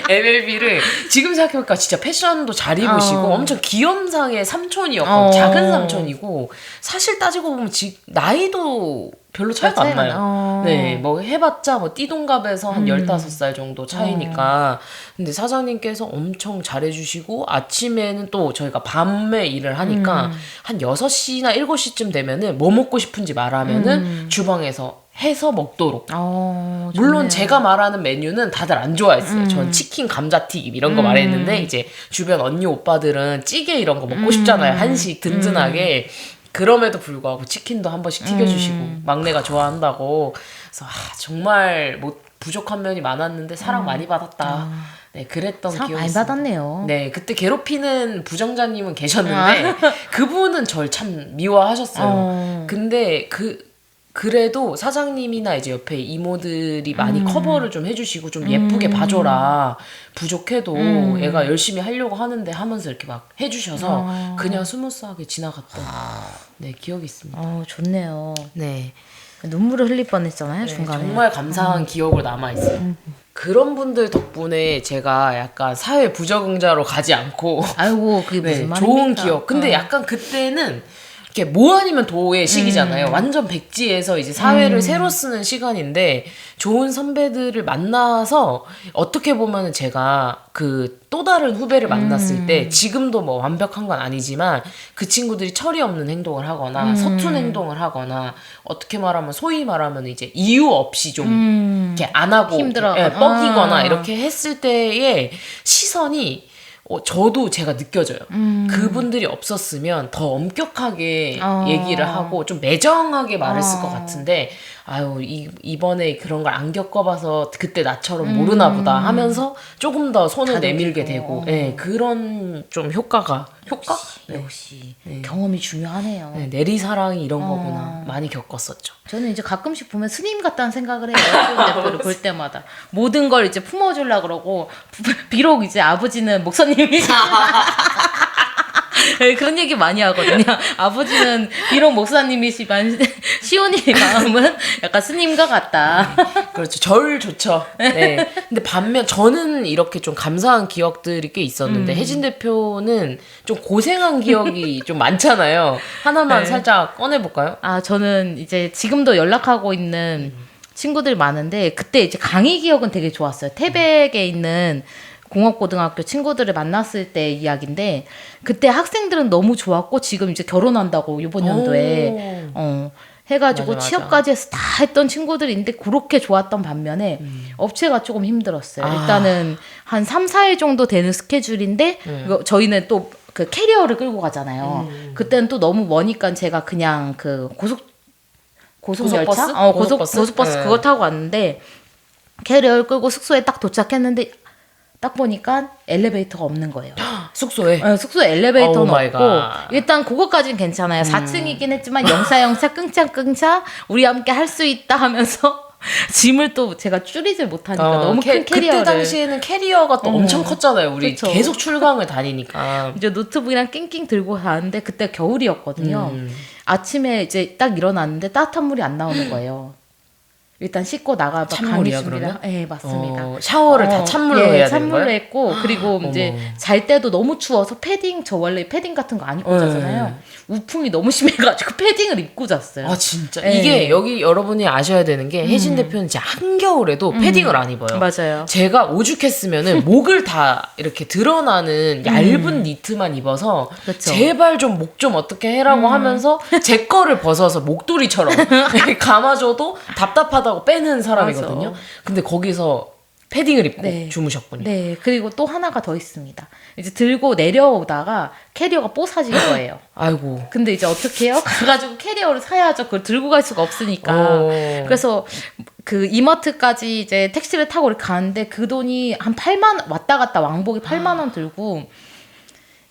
[SPEAKER 2] MLB를 지금 생각해보니까 진짜 패션도 잘 입으시고 엄청 귀염상의 삼촌이었고 작은 삼촌이고 사실 따지고 보면 나이도 별로 차이가 안 나요. 네, 뭐 해봤자 뭐 띠동갑에서 한 15살 정도 차이니까. 근데 사장님께서 엄청 잘해주시고 아침에는 또 저희가 밤에 일을 하니까 한 6시나 7시쯤 되면은 뭐 먹고 싶은지 말하면은 주방에서 해서 먹도록. 물론
[SPEAKER 1] 좋네요.
[SPEAKER 2] 제가 말하는 메뉴는 다들 안 좋아했어요. 전 치킨, 감자튀김 이런 거 말했는데 이제 주변 언니 오빠들은 찌개 이런 거 먹고 싶잖아요. 한식 든든하게. 그럼에도 불구하고 치킨도 한 번씩 튀겨주시고 막내가 좋아한다고. 그래서 정말 뭐 부족한 면이 많았는데 사랑 많이 받았다. 네, 그랬던
[SPEAKER 1] 사랑
[SPEAKER 2] 기억이
[SPEAKER 1] 많이
[SPEAKER 2] 있습니다.
[SPEAKER 1] 받았네요.
[SPEAKER 2] 네, 그때 괴롭히는 부정자님은 계셨는데 그분은 절 참 미워하셨어요. 근데 그래도 사장님이나 이제 옆에 이모들이 많이 커버를 좀 해주시고 좀 예쁘게 봐줘라. 부족해도 애가 열심히 하려고 하는데 하면서 이렇게 막 해주셔서 그냥 스무스하게 지나갔던 네, 기억이 있습니다.
[SPEAKER 1] 좋네요.
[SPEAKER 2] 네.
[SPEAKER 1] 눈물을 흘릴 뻔했잖아요
[SPEAKER 2] 네,
[SPEAKER 1] 중간에.
[SPEAKER 2] 정말 감사한 기억으로 남아있어요. 그런 분들 덕분에 제가 약간 사회 부적응자로 가지 않고
[SPEAKER 1] 아이고 그게
[SPEAKER 2] 네,
[SPEAKER 1] 무슨 말입니까?
[SPEAKER 2] 좋은 기억. 근데 약간 그때는 이렇게 뭐 아니면 도의 시기잖아요. 완전 백지에서 이제 사회를 새로 쓰는 시간인데 좋은 선배들을 만나서 어떻게 보면은 제가 그 또 다른 후배를 만났을 때 지금도 뭐 완벽한 건 아니지만 그 친구들이 철이 없는 행동을 하거나 서툰 행동을 하거나 어떻게 말하면 소위 말하면 이제 이유 없이 좀 이렇게 안 하고
[SPEAKER 1] 힘들어.
[SPEAKER 2] 예, 뻐기거나 이렇게 했을 때의 시선이 저도 제가 느껴져요. 그분들이 없었으면 더 엄격하게 얘기를 하고 좀 매정하게 말했을 것 같은데 아유 이번에 그런 걸 안 겪어봐서 그때 나처럼 모르나 보다 하면서 조금 더 손을 내밀게 되고 예, 그런 좀 효과?
[SPEAKER 1] 역시 경험이 중요하네요.
[SPEAKER 2] 네, 내리사랑이 이런 거구나 많이 겪었었죠.
[SPEAKER 1] 저는 이제 가끔씩 보면 스님 같다는 생각을 해요. 시온 대표를 볼 때마다 모든 걸 이제 품어주려 그러고 비록 이제 아버지는 목사님이지만 네, 그런 얘기 많이 하거든요. 아버지는 비록 목사님이시지만 시온이 마음은 약간 스님과 같다.
[SPEAKER 2] 그렇죠. 절 좋죠. 네. 근데 반면 저는 이렇게 좀 감사한 기억들이 꽤 있었는데 혜진 대표는 좀 고생한 기억이 좀 많잖아요. 하나만 살짝 꺼내볼까요?
[SPEAKER 1] 저는 이제 지금도 연락하고 있는 친구들 많은데 그때 이제 강의 기억은 되게 좋았어요. 태백에 있는 공업고등학교 친구들을 만났을 때 이야기인데 그때 학생들은 너무 좋았고 지금 이제 결혼한다고 이번 연도에 해가지고
[SPEAKER 2] 맞아.
[SPEAKER 1] 취업까지 해서 다 했던 친구들인데 그렇게 좋았던 반면에 업체가 조금 힘들었어요. 일단은 한 3, 4일 정도 되는 스케줄인데 저희는 또 그 캐리어를 끌고 가잖아요. 그때는 또 너무 머니까 제가 그냥 그 고속열차? 고속버스
[SPEAKER 2] 네.
[SPEAKER 1] 그거 타고 왔는데 캐리어를 끌고 숙소에 딱 도착했는데 딱 보니까 엘리베이터가 없는 거예요.
[SPEAKER 2] 숙소에?
[SPEAKER 1] 숙소에 엘리베이터는
[SPEAKER 2] 오 마이
[SPEAKER 1] 없고
[SPEAKER 2] 갓.
[SPEAKER 1] 일단 그거까지는 괜찮아요. 4층이긴 했지만 영사영사 끙차끙차 우리 함께 할 수 있다 하면서 짐을 또 제가 줄이질 못하니까 너무 큰 캐리어를
[SPEAKER 2] 그때 당시에는 캐리어가 또 엄청 컸잖아요. 우리
[SPEAKER 1] 그쵸.
[SPEAKER 2] 계속 출강을 다니니까.
[SPEAKER 1] 이제 노트북이랑 낑낑 들고 가는데 그때 겨울이었거든요. 아침에 이제 딱 일어났는데 따뜻한 물이 안 나오는 거예요. 일단 씻고 나가봐
[SPEAKER 2] 찬물이야 그러면?
[SPEAKER 1] 네 맞습니다.
[SPEAKER 2] 샤워를 다 찬물로 해야 되는
[SPEAKER 1] 찬물로
[SPEAKER 2] 거예요?
[SPEAKER 1] 했고 그리고 이제 잘 때도 너무 추워서 패딩 저 원래 패딩 같은 거 안 입고 자잖아요. 우풍이 너무 심해가지고 패딩을 입고 잤어요.
[SPEAKER 2] 아 진짜
[SPEAKER 1] 네.
[SPEAKER 2] 이게 여기 여러분이 아셔야 되는 게 혜진 대표는 진짜 한겨울에도 패딩을 안 입어요.
[SPEAKER 1] 맞아요.
[SPEAKER 2] 제가 오죽했으면은 목을 다 이렇게 드러나는 얇은 니트만 입어서
[SPEAKER 1] 그쵸.
[SPEAKER 2] 제발 좀 목 좀 어떻게 해라고 하면서 제 거를 벗어서 목도리처럼 감아줘도 답답하다고 빼는 사람이거든요.
[SPEAKER 1] 맞아.
[SPEAKER 2] 근데 거기서 패딩을 입고
[SPEAKER 1] 네.
[SPEAKER 2] 주무셨군요.
[SPEAKER 1] 네, 그리고 또 하나가 더 있습니다. 이제 들고 내려오다가 캐리어가 뽀사진 거예요.
[SPEAKER 2] 아이고.
[SPEAKER 1] 근데 이제 어떻게 해요? 가가지고 캐리어를 사야죠. 그걸 들고 갈 수가 없으니까. 그래서 그 이마트까지 이제 택시를 타고 이렇게 가는데 그 돈이 한 8만 왔다 갔다 왕복이 8만 원 들고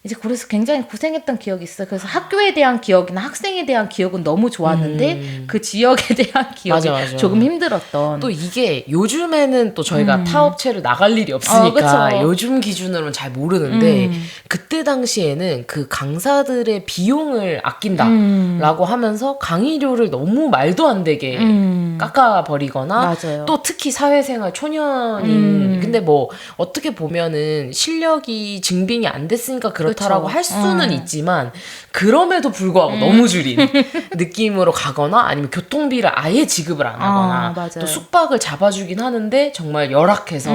[SPEAKER 1] 이제 그래서 굉장히 고생했던 기억이 있어요. 그래서 학교에 대한 기억이나 학생에 대한 기억은 너무 좋았는데 그 지역에 대한 기억이
[SPEAKER 2] 맞아.
[SPEAKER 1] 조금 힘들었던.
[SPEAKER 2] 또 이게 요즘에는 또 저희가 타업체를 나갈 일이 없으니까
[SPEAKER 1] 그쵸.
[SPEAKER 2] 요즘 기준으로는 잘 모르는데 그때 당시에는 그 강사들의 비용을 아낀다라고 하면서 강의료를 너무 말도 안 되게 깎아버리거나
[SPEAKER 1] 맞아요.
[SPEAKER 2] 또 특히 사회생활 초년인 근데 뭐 어떻게 보면은 실력이 증빙이 안 됐으니까 그렇다라고
[SPEAKER 1] 그쵸.
[SPEAKER 2] 할 수는 있지만 그럼에도 불구하고 너무 줄인 느낌으로 가거나 아니면 교통비를 아예 지급을 안 하거나
[SPEAKER 1] 맞아요.
[SPEAKER 2] 또 숙박을 잡아주긴 하는데 정말 열악해서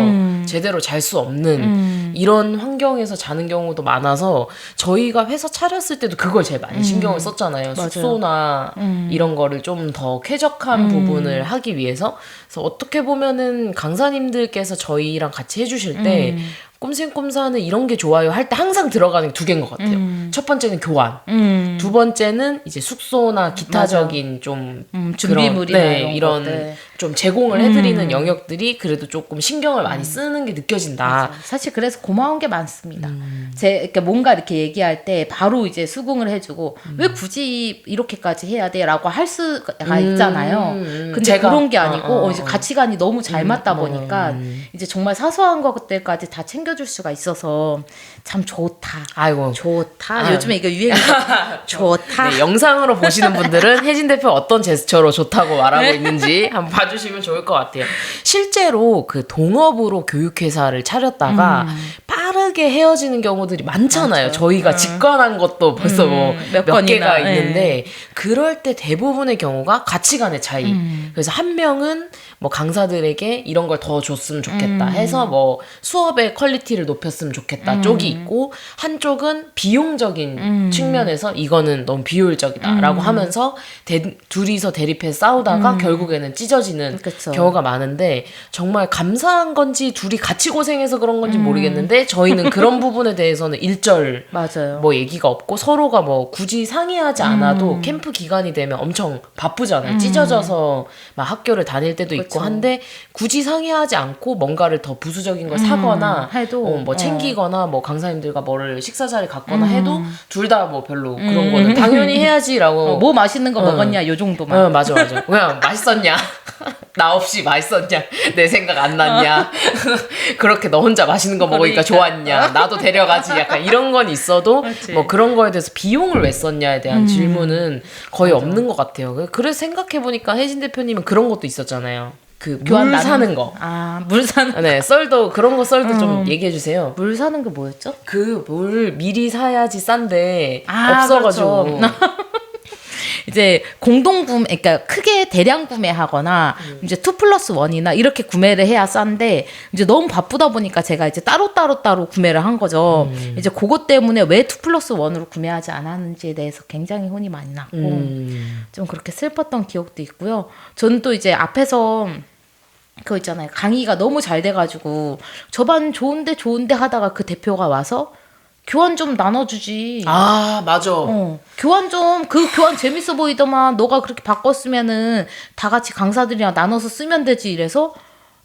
[SPEAKER 2] 제대로 잘 수 없는 이런 환경에서 자는 경우도 많아서 저희가 회사 차렸을 때도 그걸 제일 많이 신경을 썼잖아요.
[SPEAKER 1] 맞아요.
[SPEAKER 2] 숙소나 이런 거를 좀 더 쾌적한 부분을 하기 위해서. 그래서 어떻게 보면은 강사님들께서 저희랑 같이 해주실 때 꼼생꼼사는 이런 게 좋아요 할 때 항상 들어가는 게 두 개인 것 같아요. 첫 번째는 교환, 두 번째는 이제 숙소나 기타적인 좀
[SPEAKER 1] 준비물이나
[SPEAKER 2] 그런,
[SPEAKER 1] 이런
[SPEAKER 2] 이런
[SPEAKER 1] 것들.
[SPEAKER 2] 좀 제공을 해드리는 영역들이 그래도 조금 신경을 많이 쓰는 게 느껴진다.
[SPEAKER 1] 사실 그래서 고마운 게 많습니다. 이렇게 뭔가 이렇게 얘기할 때 바로 이제 수긍을 해주고 왜 굳이 이렇게까지 해야 돼라고 할 수가 있잖아요. 근데
[SPEAKER 2] 제가?
[SPEAKER 1] 그런 게 아니고 이제 가치관이 너무 잘 맞다 보니까 이제 정말 사소한 것들까지 다 챙겨줄 수가 있어서 참 좋다.
[SPEAKER 2] 아이고.
[SPEAKER 1] 좋다. 요즘에 이거 유행이죠. 좋다.
[SPEAKER 2] 네, 영상으로 보시는 분들은 혜진 대표 어떤 제스처로 좋다고 말하고 있는지 한번 봐주시면 좋을 것 같아요. 실제로 그 동업으로 교육회사를 차렸다가 빠르게 헤어지는 경우들이 많잖아요.
[SPEAKER 1] 맞아요.
[SPEAKER 2] 저희가 직관한 것도 벌써 뭐
[SPEAKER 1] 몇
[SPEAKER 2] 몇 개가
[SPEAKER 1] 건이나,
[SPEAKER 2] 있는데 그럴 때 대부분의 경우가 가치관의 차이. 그래서 한 명은 뭐 강사들에게 이런 걸 더 줬으면 좋겠다 해서 뭐 수업의 퀄리티를 높였으면 좋겠다 쪽이 있고, 한쪽은 비용적인 측면에서 이거는 너무 비효율적이다라고 하면서 둘이서 대립해서 싸우다가 결국에는 찢어지는
[SPEAKER 1] 그쵸.
[SPEAKER 2] 경우가 많은데, 정말 감사한 건지 둘이 같이 고생해서 그런 건지 모르겠는데 저희는 그런 부분에 대해서는 일절
[SPEAKER 1] 맞아요.
[SPEAKER 2] 뭐 얘기가 없고, 서로가 뭐 굳이 상의하지 않아도 캠프 기간이 되면 엄청 바쁘잖아요. 찢어져서 막 학교를 다닐 때도 있고
[SPEAKER 1] 그쵸.
[SPEAKER 2] 한데, 굳이 상의하지 않고 뭔가를 더 부수적인 걸 사거나
[SPEAKER 1] 해도,
[SPEAKER 2] 뭐 챙기거나 뭐 강사님들과 뭐를 식사 자리 갖거나 해도 둘 다 뭐 별로 그런 거는 당연히 해야지라고.
[SPEAKER 1] 뭐 맛있는 거 먹었냐 요 정도만.
[SPEAKER 2] 맞아. 그냥 맛있었냐? 나 없이 맛있었냐? 내 생각 안 났냐? 그렇게 너 혼자 맛있는 거 먹으니까 좋았냐? 나도 데려가지. 약간 이런 건 있어도
[SPEAKER 1] 그렇지.
[SPEAKER 2] 뭐 그런 거에 대해서 비용을 왜 썼냐에 대한 질문은 거의 없는 것 같아요. 그래서 생각해보니까 혜진 대표님은 그런 것도 있었잖아요. 그 물 사는 거.
[SPEAKER 1] 물 사는
[SPEAKER 2] 네, 그런 거 썰도 좀 얘기해 주세요.
[SPEAKER 1] 물 사는 게 뭐였죠?
[SPEAKER 2] 그 물 미리 사야지 싼데 없어가지고.
[SPEAKER 1] 그렇죠. 이제 공동 구매, 그러니까 크게 대량 구매하거나 이제 2+1이나 이렇게 구매를 해야 싼데, 이제 너무 바쁘다 보니까 제가 이제 따로 구매를 한 거죠. 이제 그것 때문에 왜 2+1으로 구매하지 않았는지에 대해서 굉장히 혼이 많이 났고 좀 그렇게 슬펐던 기억도 있고요. 저는 또 이제 앞에서 그거 있잖아요. 강의가 너무 잘 돼가지고 저반 좋은데 하다가 그 대표가 와서 교환 좀 나눠주지.
[SPEAKER 2] 맞아.
[SPEAKER 1] 교환 그 교환 재밌어 보이더만 너가 그렇게 바꿨으면은 다 같이 강사들이랑 나눠서 쓰면 되지 이래서,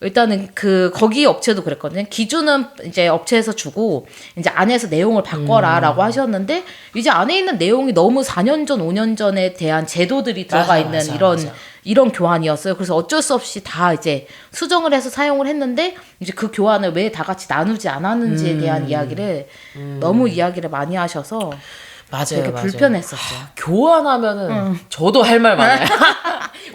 [SPEAKER 1] 일단은 거기 업체도 그랬거든요. 기준은 이제 업체에서 주고 이제 안에서 내용을 바꿔라라고 하셨는데, 이제 안에 있는 내용이 너무 4년 전, 5년 전에 대한 제도들이 들어가 있는 이런 교환이었어요. 그래서 어쩔 수 없이 다 이제 수정을 해서 사용을 했는데, 이제 그 교환을 왜 다 같이 나누지 않았는지에 대한 이야기를 너무 이야기를 많이 하셔서
[SPEAKER 2] 맞아요,
[SPEAKER 1] 되게 불편했었죠.
[SPEAKER 2] 교환하면은 저도 할 말 많아요.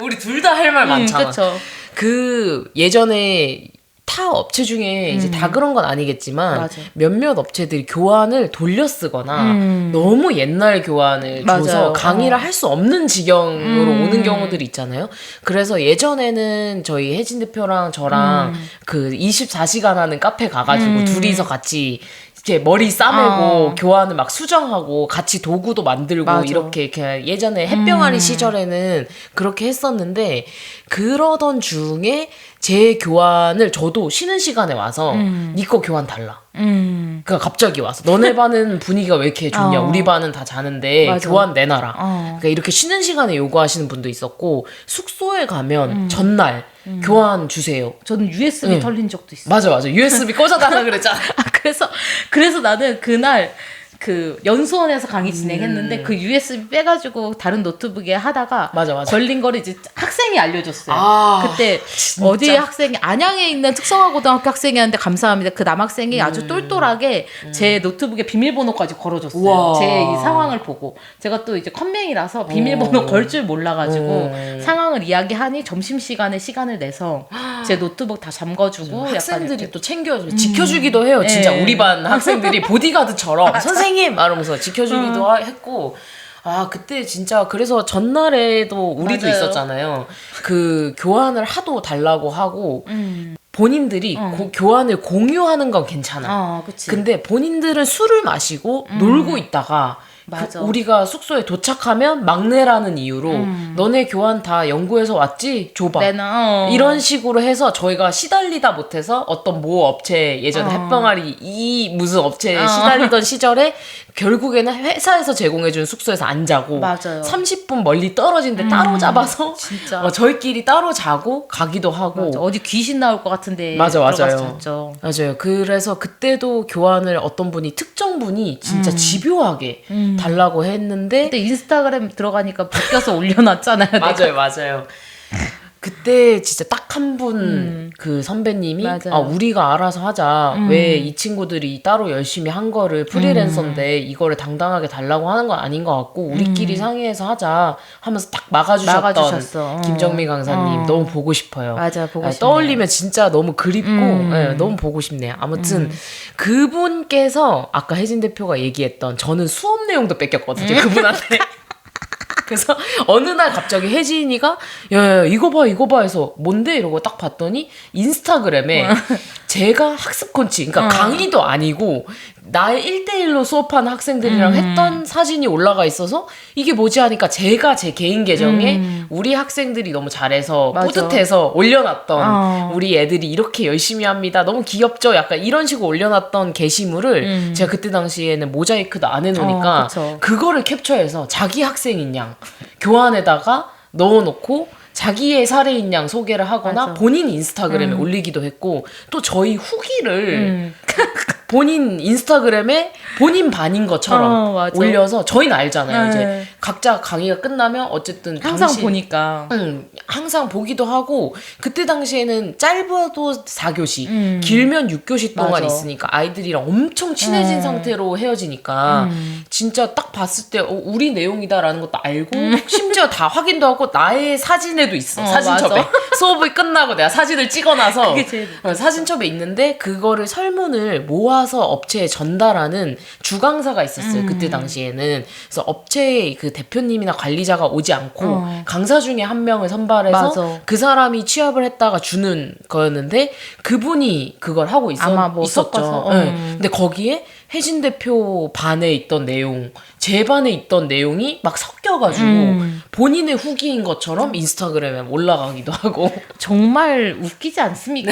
[SPEAKER 2] 우리 둘 다 할 말 많잖아.
[SPEAKER 1] 그쵸.
[SPEAKER 2] 그 예전에 타 업체 중에 이제 다 그런 건 아니겠지만
[SPEAKER 1] 맞아.
[SPEAKER 2] 몇몇 업체들이 교환을 돌려 쓰거나 너무 옛날 교환을 줘서
[SPEAKER 1] 맞아요.
[SPEAKER 2] 강의를 할 수 없는 지경으로 오는 경우들이 있잖아요. 그래서 예전에는 저희 혜진 대표랑 저랑 그 24시간 하는 카페 가가지고 둘이서 같이 이렇게 머리 싸매고 교환을 막 수정하고 같이 도구도 만들고
[SPEAKER 1] 맞아.
[SPEAKER 2] 이렇게 예전에 햇병아리 시절에는 그렇게 했었는데, 그러던 중에 제 교환을 저도 쉬는 시간에 와서 니 거 교환 달라. 그러니까 갑자기 와서 너네 반은 분위기가 왜 이렇게 좋냐? 우리 반은 다 자는데
[SPEAKER 1] 맞아.
[SPEAKER 2] 교환 내놔라. 그러니까 이렇게 쉬는 시간에 요구하시는 분도 있었고, 숙소에 가면 전날 교환 주세요.
[SPEAKER 1] 저는 USB 털린 적도 있어요.
[SPEAKER 2] 맞아. USB 꽂아달라 그랬잖아.
[SPEAKER 1] 그래서 나는 그날 그 연수원에서 강의 진행했는데 그 USB 빼가지고 다른 노트북에 하다가
[SPEAKER 2] 맞아.
[SPEAKER 1] 걸린 거를 이제 학생이 알려줬어요.
[SPEAKER 2] 아,
[SPEAKER 1] 그때
[SPEAKER 2] 진짜?
[SPEAKER 1] 어디 학생이, 안양에 있는 특성화고등학교 학생이었는데 감사합니다. 그 남학생이 아주 똘똘하게 제 노트북에 비밀번호까지 걸어줬어요.
[SPEAKER 2] 우와.
[SPEAKER 1] 제 이 상황을 보고. 제가 또 이제 컴맹이라서 비밀번호 걸 줄 몰라가지고 상황을 이야기하니 점심시간에 시간을 내서 제 노트북 다 잠궈주고
[SPEAKER 2] 학생들이 또 챙겨주고 지켜주기도 해요. 진짜 우리 반 학생들이 보디가드처럼 선생님 말하면서 지켜주기도 했고. 그때 진짜 그래서 전날에도 우리도
[SPEAKER 1] 맞아요.
[SPEAKER 2] 있었잖아요. 그 교환을 하도 달라고 하고 본인들이 교환을 공유하는 건 괜찮아.
[SPEAKER 1] 그치.
[SPEAKER 2] 근데 본인들은 술을 마시고 놀고 있다가
[SPEAKER 1] 맞아.
[SPEAKER 2] 우리가 숙소에 도착하면 막내라는 이유로 너네 교환 다 연구해서 왔지? 줘봐.
[SPEAKER 1] 내놔.
[SPEAKER 2] 이런 식으로 해서 저희가 시달리다 못해서 어떤 모 업체, 예전에 햇병아리 이 무슨 업체에 시달리던 시절에 결국에는 회사에서 제공해준 숙소에서 안 자고
[SPEAKER 1] 맞아요.
[SPEAKER 2] 30분 멀리 떨어진데 따로 잡아서
[SPEAKER 1] 진짜.
[SPEAKER 2] 저희끼리 따로 자고 가기도 하고.
[SPEAKER 1] 맞아. 어디 귀신 나올 것 같은데
[SPEAKER 2] 맞아요.
[SPEAKER 1] 들어가서 잤죠.
[SPEAKER 2] 맞아요. 그래서 그때도 교환을 어떤 분이, 특정 분이 진짜 집요하게 달라고 했는데
[SPEAKER 1] 근데 인스타그램 들어가니까 바뀌어서 올려놨잖아요. 내가.
[SPEAKER 2] 맞아요. 그때 진짜 딱 한 분 그 선배님이
[SPEAKER 1] 맞아요.
[SPEAKER 2] 아 우리가 알아서 하자. 왜 이 친구들이 따로 열심히 한 거를 프리랜서인데 이거를 당당하게 달라고 하는 건 아닌 것 같고 우리끼리 상의해서 하자 하면서 딱 막아주셨던 김정미 강사님 너무 보고 싶어요.
[SPEAKER 1] 맞아, 보고 싶네요.
[SPEAKER 2] 떠올리면 진짜 너무 그립고 네, 너무 보고 싶네요. 아무튼 그분께서 아까 혜진 대표가 얘기했던 저는 수업 내용도 뺏겼거든요. 그분한테. 그래서 어느 날 갑자기 혜진이가 야 이거 봐 해서 뭔데 이러고 딱 봤더니 인스타그램에 제가 학습 코치 그러니까 강의도 아니고 나의 1대1로 수업하는 학생들이랑 했던 사진이 올라가 있어서 이게 뭐지 하니까 제가 제 개인 계정에 우리 학생들이 너무 잘해서
[SPEAKER 1] 맞아.
[SPEAKER 2] 뿌듯해서 올려놨던 우리 애들이 이렇게 열심히 합니다. 너무 귀엽죠? 약간 이런 식으로 올려놨던 게시물을 제가 그때 당시에는 모자이크도 안 해놓으니까
[SPEAKER 1] 그쵸.
[SPEAKER 2] 그거를 캡처해서 자기 학생인 양 교환에다가 넣어놓고 자기의 사례인 양 소개를 하거나
[SPEAKER 1] 맞아.
[SPEAKER 2] 본인 인스타그램에 올리기도 했고 또 저희 후기를 본인 인스타그램에 본인 반인 것처럼
[SPEAKER 1] 맞아.
[SPEAKER 2] 올려서 저희는 알잖아요.
[SPEAKER 1] 네.
[SPEAKER 2] 이제 각자 강의가 끝나면 어쨌든
[SPEAKER 1] 항상
[SPEAKER 2] 당시-
[SPEAKER 1] 보니까.
[SPEAKER 2] 항상 보기도 하고 그때 당시에는 짧아도 4교시 길면 6교시 동안
[SPEAKER 1] 맞아.
[SPEAKER 2] 있으니까 아이들이랑 엄청 친해진 상태로 헤어지니까 진짜 딱 봤을 때 우리 내용이다라는 것도 알고 심지어 다 확인도 하고 나의 사진에도 있어. 사진첩에
[SPEAKER 1] 맞아.
[SPEAKER 2] 수업이 끝나고 내가 사진을 찍어놔서
[SPEAKER 1] 그게 제일
[SPEAKER 2] 사진첩에 있는데 그거를 설문을 모아서 업체에 전달하는 주강사가 있었어요. 그때 당시에는. 그래서 업체의 그 대표님이나 관리자가 오지 않고 강사 중에 한 명을 선발해서
[SPEAKER 1] 맞아.
[SPEAKER 2] 그 사람이 취업을 했다가 주는 거였는데 그분이 그걸 하고
[SPEAKER 1] 아마 뭐
[SPEAKER 2] 있었죠.
[SPEAKER 1] 섞어서,
[SPEAKER 2] 네. 근데 거기에 혜진 대표 반에 있던 내용, 제 반에 있던 내용이 막 섞여가지고 본인의 후기인 것처럼 인스타그램에 올라가기도 하고.
[SPEAKER 1] 정말 웃기지 않습니까?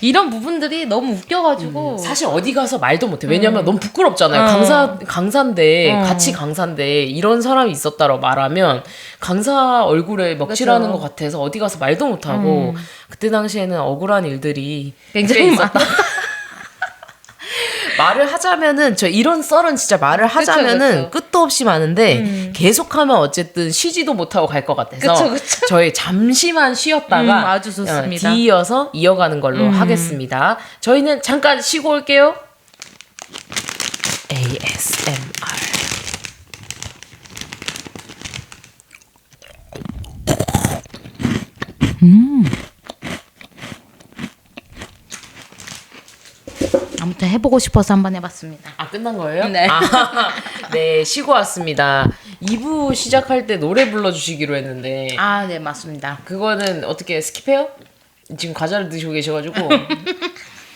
[SPEAKER 1] 이런 부분들이 너무 웃겨가지고.
[SPEAKER 2] 사실 어디 가서 말도 못해. 왜냐면 너무 부끄럽잖아요. 강사인데, 같이 강사인데, 이런 사람이 있었다고 말하면, 강사 얼굴에 먹칠하는
[SPEAKER 1] 그쵸.
[SPEAKER 2] 것 같아서 어디 가서 말도 못하고, 그때 당시에는 억울한 일들이
[SPEAKER 1] 굉장히
[SPEAKER 2] 꽤 있었다. 말을 하자면은 저 이런 썰은 진짜 말을 하자면은
[SPEAKER 1] 그쵸.
[SPEAKER 2] 끝도 없이 많은데 계속하면 어쨌든 쉬지도 못하고 갈 것 같아서
[SPEAKER 1] 그쵸.
[SPEAKER 2] 저희 잠시만 쉬었다가
[SPEAKER 1] 아주 좋습니다.
[SPEAKER 2] 뒤이어서 이어가는 걸로 하겠습니다. 저희는 잠깐 쉬고 올게요. ASMR.
[SPEAKER 1] 아무튼 해보고 싶어서 한번 해봤습니다.
[SPEAKER 2] 아 끝난 거예요?
[SPEAKER 1] 네.
[SPEAKER 2] 아, 네 쉬고 왔습니다. 2부 시작할 때 노래 불러주시기로 했는데
[SPEAKER 1] 아, 네, 맞습니다.
[SPEAKER 2] 그거는 어떻게 스킵해요? 지금 과자를 드시고 계셔가지고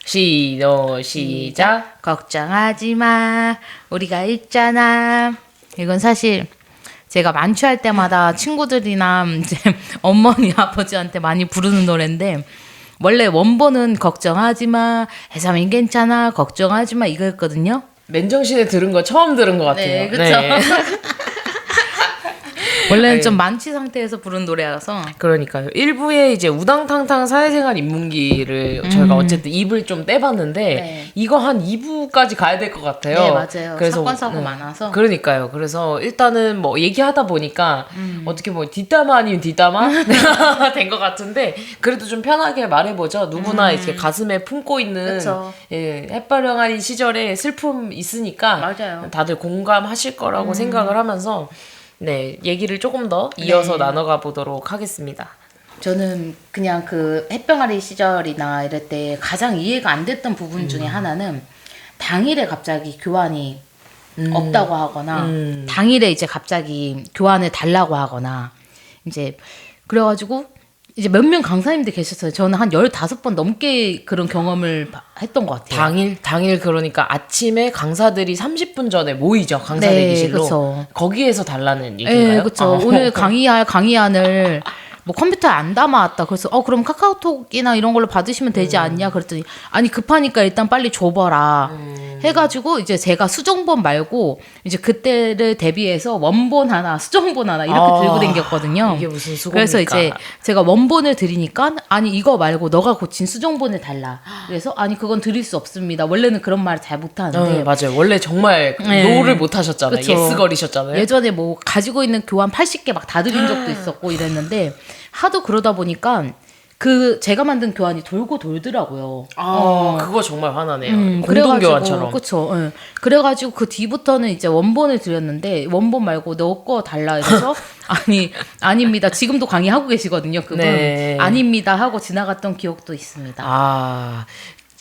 [SPEAKER 2] 시작.
[SPEAKER 1] 걱정하지 마. 우리가 있잖아. 이건 사실 제가 만취할 때마다 친구들이나 이제 어머니 아버지한테 많이 부르는 노래인데 원래 원본은 걱정하지 마. 해삼인 괜찮아. 걱정하지 마 이거였거든요.
[SPEAKER 2] 맨정신에 들은 거 처음 들은 것 같아요.
[SPEAKER 1] 네, 그쵸. 원래는 좀 만취 상태에서 부른 노래라서.
[SPEAKER 2] 그러니까요. 1부에 이제 우당탕탕 사회생활 입문기를 저희가 어쨌든 입을 좀 떼봤는데
[SPEAKER 1] 네.
[SPEAKER 2] 이거 한 2부까지 가야 될 것 같아요.
[SPEAKER 1] 네, 맞아요. 사건 사고 많아서.
[SPEAKER 2] 그러니까요. 그래서 일단은 뭐 얘기하다 보니까 어떻게 뭐 뒷담화 아니면 뒷담화 된 것 같은데 그래도 좀 편하게 말해보죠. 누구나 이렇게 가슴에 품고 있는
[SPEAKER 1] 그쵸.
[SPEAKER 2] 예, 햇발령아리 시절에 슬픔 있으니까
[SPEAKER 1] 맞아요.
[SPEAKER 2] 다들 공감하실 거라고 생각을 하면서 네 얘기를 조금 더 이어서 나눠가 보도록 하겠습니다.
[SPEAKER 1] 저는 그냥 그 햇병아리 시절이나 이럴 때 가장 이해가 안 됐던 부분 중에 하나는 당일에 갑자기 교환이 없다고 하거나 당일에 이제 갑자기 교환을 달라고 하거나 이제 그래가지고 이제 몇 명 강사님들 계셨어요. 저는 한 15번 넘게 그런 경험을 했던 것 같아요.
[SPEAKER 2] 당일 그러니까 아침에 강사들이 30분 전에 모이죠. 강사
[SPEAKER 1] 네,
[SPEAKER 2] 대기실로.
[SPEAKER 1] 그쵸.
[SPEAKER 2] 거기에서 달라는 얘기인가요?
[SPEAKER 1] 네, 그렇죠. 오늘 강의할 강의안을 뭐 컴퓨터에 안 담아왔다. 그래서 그럼 카카오톡이나 이런 걸로 받으시면 되지 않냐? 그랬더니 아니 급하니까 일단 빨리 줘봐라. 해가지고 이제 제가 수정본 말고 이제 그때를 대비해서 원본 하나, 수정본 하나 이렇게 들고 댕겼거든요.
[SPEAKER 2] 이게 무슨 수고입니까?
[SPEAKER 1] 그래서 이제 제가 원본을 드리니까 아니 이거 말고 너가 고친 수정본을 달라. 그래서 아니 그건 드릴 수 없습니다. 원래는 그런 말을 잘 못하는데
[SPEAKER 2] 맞아요. 원래 정말
[SPEAKER 1] 네.
[SPEAKER 2] 노를 못 하셨잖아요.
[SPEAKER 1] 그쵸.
[SPEAKER 2] 예스거리셨잖아요.
[SPEAKER 1] 예전에 뭐 가지고 있는 교환 80개 막 다 드린 적도 있었고 이랬는데 하도 그러다 보니까 제가 만든 교환이 돌고 돌더라고요.
[SPEAKER 2] 그거 정말 화나네요. 공동교환처럼.
[SPEAKER 1] 그쵸. 예. 그래가지고 그 뒤부터는 이제 원본을 드렸는데, 원본 말고 너 거 달라 해서, 아닙니다. 지금도 강의하고 계시거든요. 그분.
[SPEAKER 2] 네.
[SPEAKER 1] 아닙니다. 하고 지나갔던 기억도 있습니다.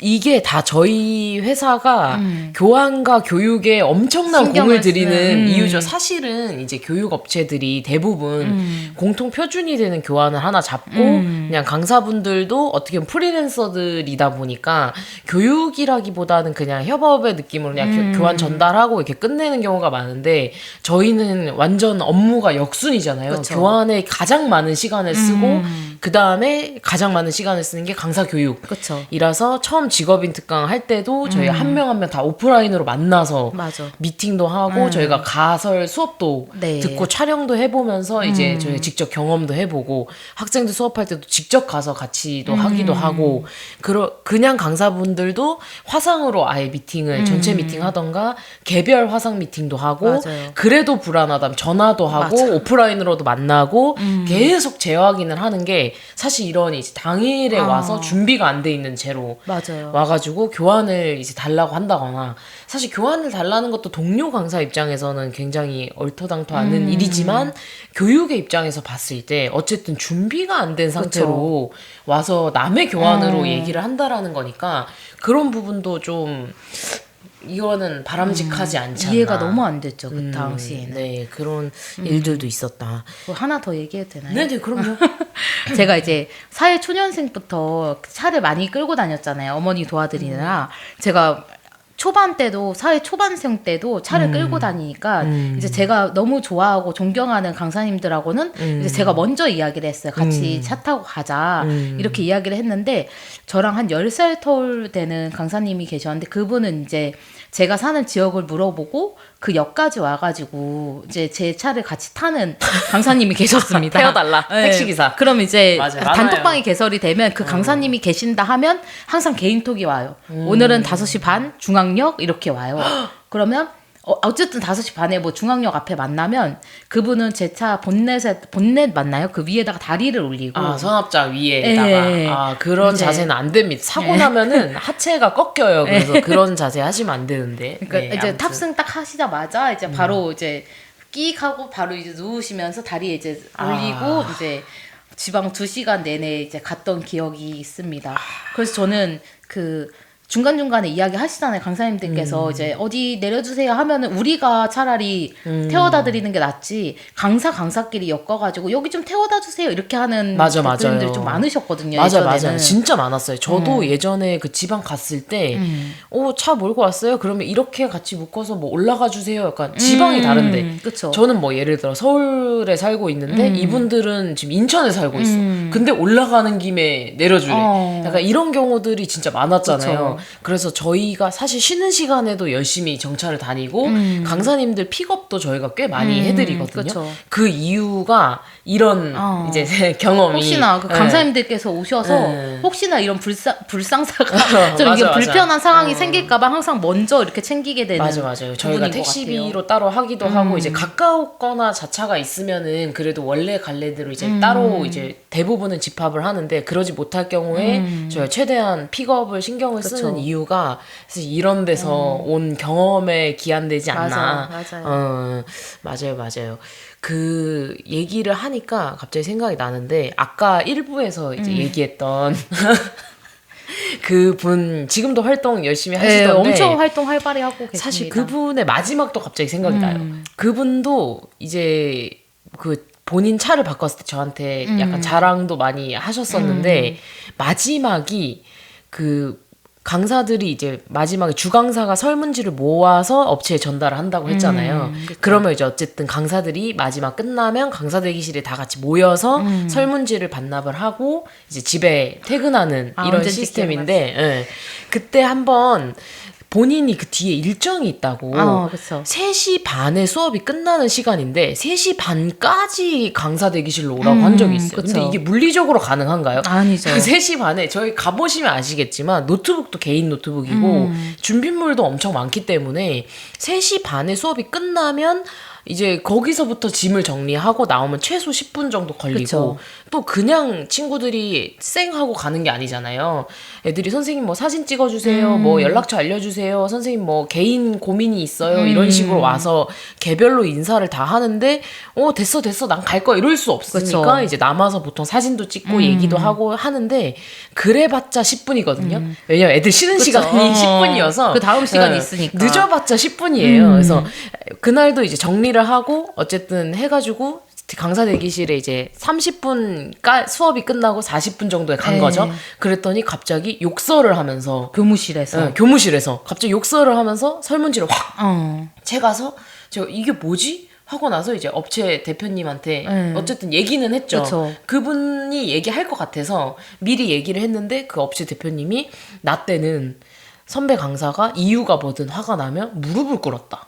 [SPEAKER 2] 이게 다 저희 회사가 교환과 교육에 엄청난
[SPEAKER 1] 신경을
[SPEAKER 2] 공을 들이는
[SPEAKER 1] 쓰는,
[SPEAKER 2] 이유죠. 사실은 이제 교육 업체들이 대부분 공통 표준이 되는 교환을 하나 잡고 그냥 강사분들도 어떻게 보면 프리랜서들이다 보니까 교육이라기보다는 그냥 협업의 느낌으로 그냥 교환 전달하고 이렇게 끝내는 경우가 많은데 저희는 완전 업무가 역순이잖아요.
[SPEAKER 1] 그쵸.
[SPEAKER 2] 교환에 가장 많은 시간을 쓰고 그 다음에 가장 많은 시간을 쓰는 게 강사 교육.
[SPEAKER 1] 그쵸.
[SPEAKER 2] 이라서 처음 직업인 특강 할 때도 저희 한 명 한 명 다 오프라인으로 만나서
[SPEAKER 1] 맞아.
[SPEAKER 2] 미팅도 하고 저희가 가설 수업도
[SPEAKER 1] 네.
[SPEAKER 2] 듣고 촬영도 해보면서 이제 저희 직접 경험도 해보고 학생들 수업할 때도 직접 가서 같이도 하기도 하고 그냥 강사분들도 화상으로 아예 미팅을 전체 미팅 하던가 개별 화상 미팅도 하고
[SPEAKER 1] 맞아요.
[SPEAKER 2] 그래도 불안하다면 전화도 하고
[SPEAKER 1] 맞아.
[SPEAKER 2] 오프라인으로도 만나고 계속 재확인을 하는 게 사실 이런 이제 당일에 와서 준비가 안 돼 있는 채로
[SPEAKER 1] 맞아요.
[SPEAKER 2] 와가지고 교환을 이제 달라고 한다거나 사실 교환을 달라는 것도 동료 강사 입장에서는 굉장히 얼토당토 않은 일이지만 교육의 입장에서 봤을 때 어쨌든 준비가 안 된 상태로 와서 남의 교환으로 얘기를 한다라는 거니까 그런 부분도 좀 이거는 바람직하지 않지 않나.
[SPEAKER 1] 이해가 너무 안 됐죠. 그 당시에는.
[SPEAKER 2] 네, 그런 일들도 있었다.
[SPEAKER 1] 뭐 하나 더 얘기해도 되나요?
[SPEAKER 2] 네네, 그럼요.
[SPEAKER 1] 제가 이제 사회 초년생부터 차를 많이 끌고 다녔잖아요. 어머니 도와드리느라. 제가 초반 때도 사회 초반생 때도 차를 끌고 다니니까 이제 제가 너무 좋아하고 존경하는 강사님들하고는 이제 제가 먼저 이야기를 했어요. 같이 차 타고 가자. 이렇게 이야기를 했는데 저랑 한 10살 터울 되는 강사님이 계셨는데 그분은 이제 제가 사는 지역을 물어보고 그 역까지 와가지고 이제 제 차를 같이 타는 강사님이 계셨습니다.
[SPEAKER 2] 태워달라. 택시기사.
[SPEAKER 1] 그럼 이제
[SPEAKER 2] 맞아요.
[SPEAKER 1] 단톡방이 개설이 되면 그 강사님이 계신다 하면 항상 개인톡이 와요. 오늘은 5시 반 중앙역 이렇게 와요. 그러면 어쨌든 5시 반에 뭐 중앙역 앞에 만나면 그분은 제 차 본넷 맞나요? 그 위에다가 다리를 올리고
[SPEAKER 2] 선압자 위에다가.
[SPEAKER 1] 예.
[SPEAKER 2] 그런
[SPEAKER 1] 이제-
[SPEAKER 2] 자세는 안 됩니다. 사고 나면은 하체가 꺾여요. 그래서 그런 자세 하시면 안 되는데.
[SPEAKER 1] 그러니까
[SPEAKER 2] 네,
[SPEAKER 1] 이제
[SPEAKER 2] 아무튼.
[SPEAKER 1] 탑승 딱 하시자마자 이제 바로 이제 끼익 하고 바로 이제 누우시면서 다리에 이제 올리고 이제 지방 2시간 내내 이제 갔던 기억이 있습니다. 그래서 저는 그 중간중간에 이야기 하시잖아요. 강사님들께서 이제 어디 내려주세요 하면은 우리가 차라리 태워다 드리는 게 낫지 강사끼리 엮어가지고 여기 좀 태워다 주세요 이렇게 하는
[SPEAKER 2] 맞아,
[SPEAKER 1] 대표님들이
[SPEAKER 2] 맞아요.
[SPEAKER 1] 좀 많으셨거든요.
[SPEAKER 2] 맞아,
[SPEAKER 1] 예전에는.
[SPEAKER 2] 맞아요. 진짜 많았어요. 저도 예전에 그 지방 갔을 때, 차 몰고 왔어요? 그러면 이렇게 같이 묶어서 뭐 올라가 주세요. 약간 지방이 다른데.
[SPEAKER 1] 그쵸.
[SPEAKER 2] 저는 뭐 예를 들어 서울에 살고 있는데 이분들은 지금 인천에 살고 있어. 근데 올라가는 김에 내려주래. 약간 이런 경우들이 진짜 많았잖아요.
[SPEAKER 1] 그쵸.
[SPEAKER 2] 그래서 저희가 사실 쉬는 시간에도 열심히 정차를 다니고 강사님들 픽업도 저희가 꽤 많이 해드리거든요.
[SPEAKER 1] 그쵸.
[SPEAKER 2] 그 이유가 이런 이제 경험이
[SPEAKER 1] 혹시나 그
[SPEAKER 2] 네.
[SPEAKER 1] 강사님들께서 오셔서
[SPEAKER 2] 네.
[SPEAKER 1] 혹시나 이런 불상사가 좀 이게
[SPEAKER 2] 맞아, 맞아.
[SPEAKER 1] 불편한 상황이 생길까봐 항상 먼저 이렇게 챙기게 되는
[SPEAKER 2] 맞아요. 저희가
[SPEAKER 1] 부분인 것
[SPEAKER 2] 택시비로 따로 하기도 하고 이제 가까웠거나 자차가 있으면은 그래도 원래 갈래대로 이제 따로 이제 대부분은 집합을 하는데 그러지 못할 경우에 저희가 최대한 픽업을 신경을 쓰는 이유가 사실 이런 데서 온 경험에 기한되지 않나.
[SPEAKER 1] 맞아요.
[SPEAKER 2] 맞아요. 그 얘기를 하니까 갑자기 생각이 나는데 아까 1부에서 이제 얘기했던 그분 지금도 활동 열심히 하시던데
[SPEAKER 1] 엄청 활동 활발히 하고 계십니다.
[SPEAKER 2] 사실 그분의 마지막도 갑자기 생각이 나요. 그분도 이제 그 본인 차를 바꿨을 때 저한테 약간 자랑도 많이 하셨었는데 마지막이 그 강사들이 이제 마지막에 주강사가 설문지를 모아서 업체에 전달을 한다고 했잖아요. 그러면 이제 어쨌든 강사들이 마지막 끝나면 강사 대기실에 다 같이 모여서 설문지를 반납을 하고 이제 집에 퇴근하는 이런
[SPEAKER 1] 언제인지
[SPEAKER 2] 시스템인데 예. 그때 한번 본인이 그 뒤에 일정이 있다고
[SPEAKER 1] 그쵸.
[SPEAKER 2] 3시 반에 수업이 끝나는 시간인데 3시 반까지 강사 대기실로 오라고 한 적이 있어요.
[SPEAKER 1] 그쵸.
[SPEAKER 2] 근데 이게 물리적으로 가능한가요?
[SPEAKER 1] 아니죠.
[SPEAKER 2] 3시 반에 저희 가보시면 아시겠지만 노트북도 개인 노트북이고 준비물도 엄청 많기 때문에 3시 반에 수업이 끝나면 이제 거기서부터 짐을 정리하고 나오면 최소 10분 정도 걸리고
[SPEAKER 1] 그쵸.
[SPEAKER 2] 또 그냥 친구들이 쌩 하고 가는 게 아니잖아요. 애들이 선생님 뭐 사진 찍어주세요. 뭐 연락처 알려주세요. 선생님 뭐 개인 고민이 있어요. 이런 식으로 와서 개별로 인사를 다 하는데 됐어 난 갈 거야 이럴 수 없으니까
[SPEAKER 1] 그쵸.
[SPEAKER 2] 이제 남아서 보통 사진도 찍고 얘기도 하고 하는데 그래봤자 10분이거든요. 왜냐면 애들 쉬는
[SPEAKER 1] 그쵸.
[SPEAKER 2] 시간이 10분이어서
[SPEAKER 1] 그 다음 시간이 있으니까.
[SPEAKER 2] 늦어봤자 10분이에요. 그래서 그날도 이제 정리를 하고 어쨌든 해가지고 강사 대기실에 이제 30분 수업이 끝나고 40분 정도에 간
[SPEAKER 1] 네.
[SPEAKER 2] 거죠. 그랬더니 갑자기 욕설을 하면서
[SPEAKER 1] 교무실에서.
[SPEAKER 2] 교무실에서 갑자기 욕설을 하면서 설문지를 확
[SPEAKER 1] 어.
[SPEAKER 2] 채가서 저 이게 뭐지? 하고 나서 이제 업체 대표님한테 어쨌든 얘기는 했죠.
[SPEAKER 1] 그쵸.
[SPEAKER 2] 그분이 얘기할 것 같아서 미리 얘기를 했는데 그 업체 대표님이 나 때는 선배 강사가 이유가 뭐든 화가 나면 무릎을 꿇었다.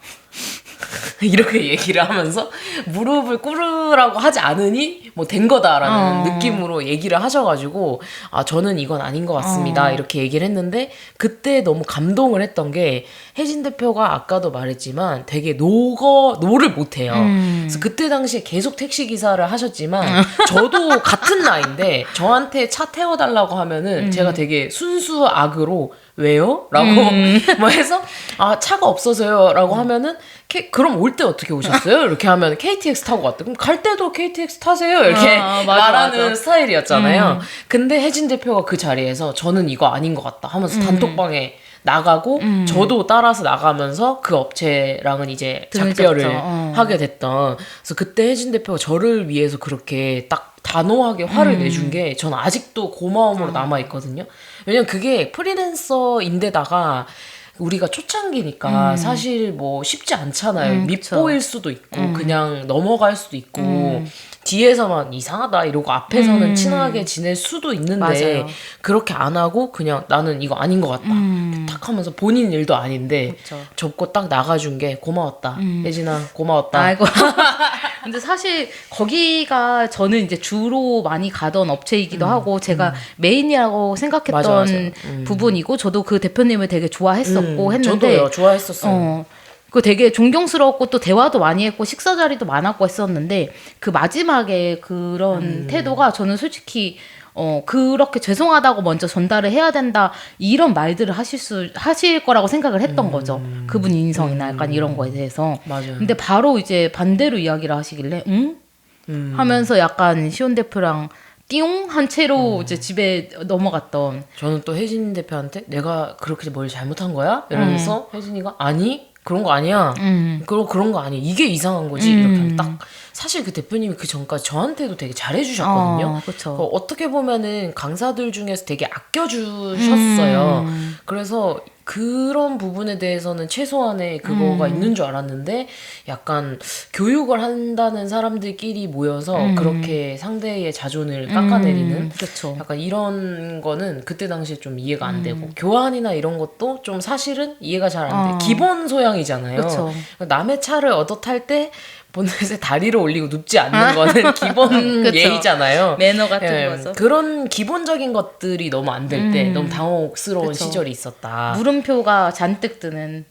[SPEAKER 2] 이렇게 얘기를 하면서 무릎을 꿇으라고 하지 않으니 뭐 된 거다라는 느낌으로 얘기를 하셔가지고 저는 이건 아닌 것 같습니다. 이렇게 얘기를 했는데 그때 너무 감동을 했던 게 혜진 대표가 아까도 말했지만 되게 노를 못해요. 그래서 그때 당시에 계속 택시 기사를 하셨지만 저도 같은 나이인데 저한테 차 태워달라고 하면은 제가 되게 순수 악으로 왜요? 라고 뭐 해서 차가 없어서요 라고 하면은 그럼 올 때 어떻게 오셨어요? 이렇게 하면 KTX 타고 왔대. 그럼 갈 때도 KTX 타세요? 이렇게
[SPEAKER 1] 맞아,
[SPEAKER 2] 말하는
[SPEAKER 1] 맞아.
[SPEAKER 2] 스타일이었잖아요. 근데 혜진 대표가 그 자리에서 저는 이거 아닌 것 같다 하면서 단톡방에 나가고 저도 따라서 나가면서 그 업체랑은 이제
[SPEAKER 1] 등을
[SPEAKER 2] 작별을
[SPEAKER 1] 졌죠.
[SPEAKER 2] 하게 됐던. 그래서 그때 혜진 대표가 저를 위해서 그렇게 딱 단호하게 화를 내준 게 전 아직도 고마움으로 남아있거든요. 왜냐면 그게 프리랜서인데다가 우리가 초창기니까 사실 뭐 쉽지 않잖아요. 밉보일 수도 있고 그냥 넘어갈 수도 있고 뒤에서만 이상하다 이러고 앞에서는 친하게 지낼 수도 있는데
[SPEAKER 1] 맞아요.
[SPEAKER 2] 그렇게 안 하고 그냥 나는 이거 아닌 것 같다 탁 하면서 본인 일도 아닌데
[SPEAKER 1] 그쵸.
[SPEAKER 2] 접고 딱 나가준 게 고마웠다. 혜진아 고마웠다.
[SPEAKER 1] 아이고. 근데 사실 거기가 저는 이제 주로 많이 가던 업체이기도 하고 제가 메인이라고 생각했던
[SPEAKER 2] 맞아.
[SPEAKER 1] 부분이고 저도 그 대표님을 되게 좋아했었고 했는데
[SPEAKER 2] 저도요 좋아했었어요.
[SPEAKER 1] 그 되게 존경스러웠고 또 대화도 많이 했고 식사 자리도 많았고 했었는데 그 마지막에 그런 태도가 저는 솔직히 그렇게 죄송하다고 먼저 전달을 해야 된다 이런 말들을 하실 거라고 생각을 했던 거죠. 그분 인성이나 약간 이런 거에 대해서.
[SPEAKER 2] 맞아요.
[SPEAKER 1] 근데 바로 이제 반대로 이야기를 하시길래 응? 하면서 약간 시온 대표랑 띠용 한 채로 이제 집에 넘어갔던.
[SPEAKER 2] 저는 또 혜진 대표한테 내가 그렇게 뭘 잘못한 거야? 이러면서 혜진이가 아니 그런 거 아니야. 그런 거 아니야. 이게 이상한 거지. 이렇게 하면 딱 사실 그 대표님이 그 전까지 저한테도 되게 잘해주셨거든요.
[SPEAKER 1] 그쵸.
[SPEAKER 2] 어떻게 보면은 강사들 중에서 되게 아껴주셨어요. 그래서 그런 부분에 대해서는 최소한의 그거가 있는 줄 알았는데 약간 교육을 한다는 사람들끼리 모여서 그렇게 상대의 자존을 깎아내리는
[SPEAKER 1] 그쵸.
[SPEAKER 2] 약간 이런 거는 그때 당시에 좀 이해가 안 되고 교환이나 이런 것도 좀 사실은 이해가 잘 안 돼. 기본 소양이잖아요.
[SPEAKER 1] 그쵸.
[SPEAKER 2] 남의 차를 얻어 탈 때 본넷에 다리를 올리고 눕지 않는 거는 기본
[SPEAKER 1] 그쵸.
[SPEAKER 2] 예의잖아요.
[SPEAKER 1] 매너 같은 거죠.
[SPEAKER 2] 그런 기본적인 것들이 너무 안 될 때 너무 당혹스러운
[SPEAKER 1] 그쵸.
[SPEAKER 2] 시절이 있었다.
[SPEAKER 1] 물음표가 잔뜩 뜨는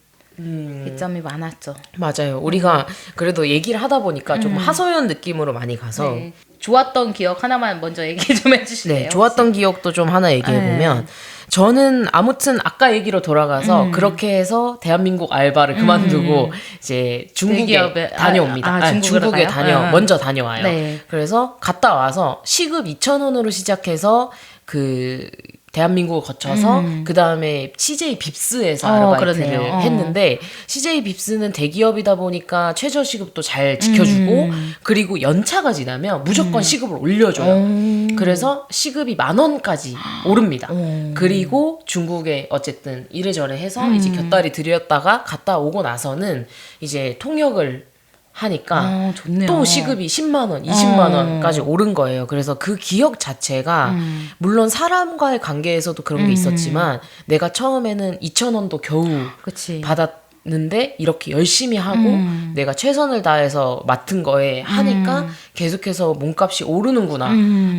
[SPEAKER 1] 이점이 많았죠.
[SPEAKER 2] 맞아요. 우리가 그래도 얘기를 하다 보니까 좀 하소연 느낌으로 많이 가서
[SPEAKER 1] 네. 좋았던 기억 하나만 먼저 얘기 좀 해주실래요?
[SPEAKER 2] 네, 좋았던 기억도 좀 하나 얘기해보면 저는 아무튼 아까 얘기로 돌아가서 그렇게 해서 대한민국 알바를 그만두고 이제 중국에
[SPEAKER 1] 대기업에,
[SPEAKER 2] 다녀옵니다.
[SPEAKER 1] 중국으로
[SPEAKER 2] 중국에
[SPEAKER 1] 가요?
[SPEAKER 2] 먼저 다녀와요.
[SPEAKER 1] 네.
[SPEAKER 2] 그래서 갔다 와서 시급 2,000원으로 시작해서 그 대한민국을 거쳐서 그 다음에 CJ 빕스에서 아르바이트를
[SPEAKER 1] 그러네요.
[SPEAKER 2] 했는데 CJ 빕스는 대기업이다 보니까 최저 시급도 잘 지켜주고 그리고 연차가 지나면 무조건 시급을 올려줘요. 그래서 시급이 10,000원까지 오릅니다. 그리고 중국에 어쨌든 이래저래 해서 이제 곁다리 들였다가 갔다 오고 나서는 이제 통역을 하니까
[SPEAKER 1] 좋네요.
[SPEAKER 2] 또 시급이 10만 원, 20만 원까지 오른 거예요. 그래서 그 기억 자체가 물론 사람과의 관계에서도 그런 게 있었지만 내가 처음에는 2,000원도 겨우
[SPEAKER 1] 그치.
[SPEAKER 2] 있는데 이렇게 열심히 하고 내가 최선을 다해서 맡은 거에 하니까 계속해서 몸값이 오르는구나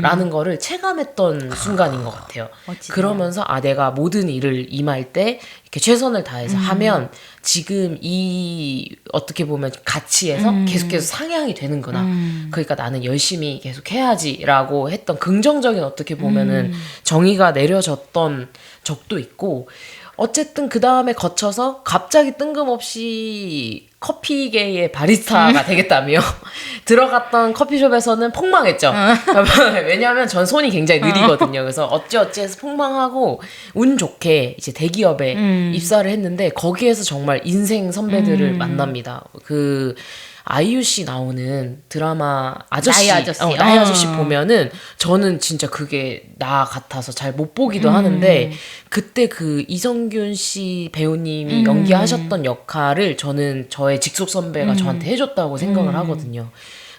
[SPEAKER 2] 라는 거를 체감했던 순간인 것 같아요.
[SPEAKER 1] 멋지다.
[SPEAKER 2] 그러면서 내가 모든 일을 임할 때 이렇게 최선을 다해서 하면 지금 이 어떻게 보면 가치에서 계속해서 상향이 되는구나. 그러니까 나는 열심히 계속 해야지라고 했던 긍정적인 어떻게 보면은 정의가 내려졌던 적도 있고, 어쨌든 그 다음에 거쳐서 갑자기 뜬금없이 커피계의 바리스타가 되겠다며 들어갔던 커피숍에서는 폭망했죠. 왜냐하면 전 손이 굉장히 느리거든요. 그래서 어찌어찌해서 폭망하고 운 좋게 이제 대기업에 입사를 했는데, 거기에서 정말 인생 선배들을 만납니다. 그 아이유 씨 나오는 드라마 아저씨, 나이 아저씨 보면은 저는 진짜 그게 나 같아서 잘 못 보기도 하는데, 그때 그 이성균 씨 배우님이 연기하셨던 역할을 저는 저의 직속 선배가 저한테 해줬다고 생각을 하거든요.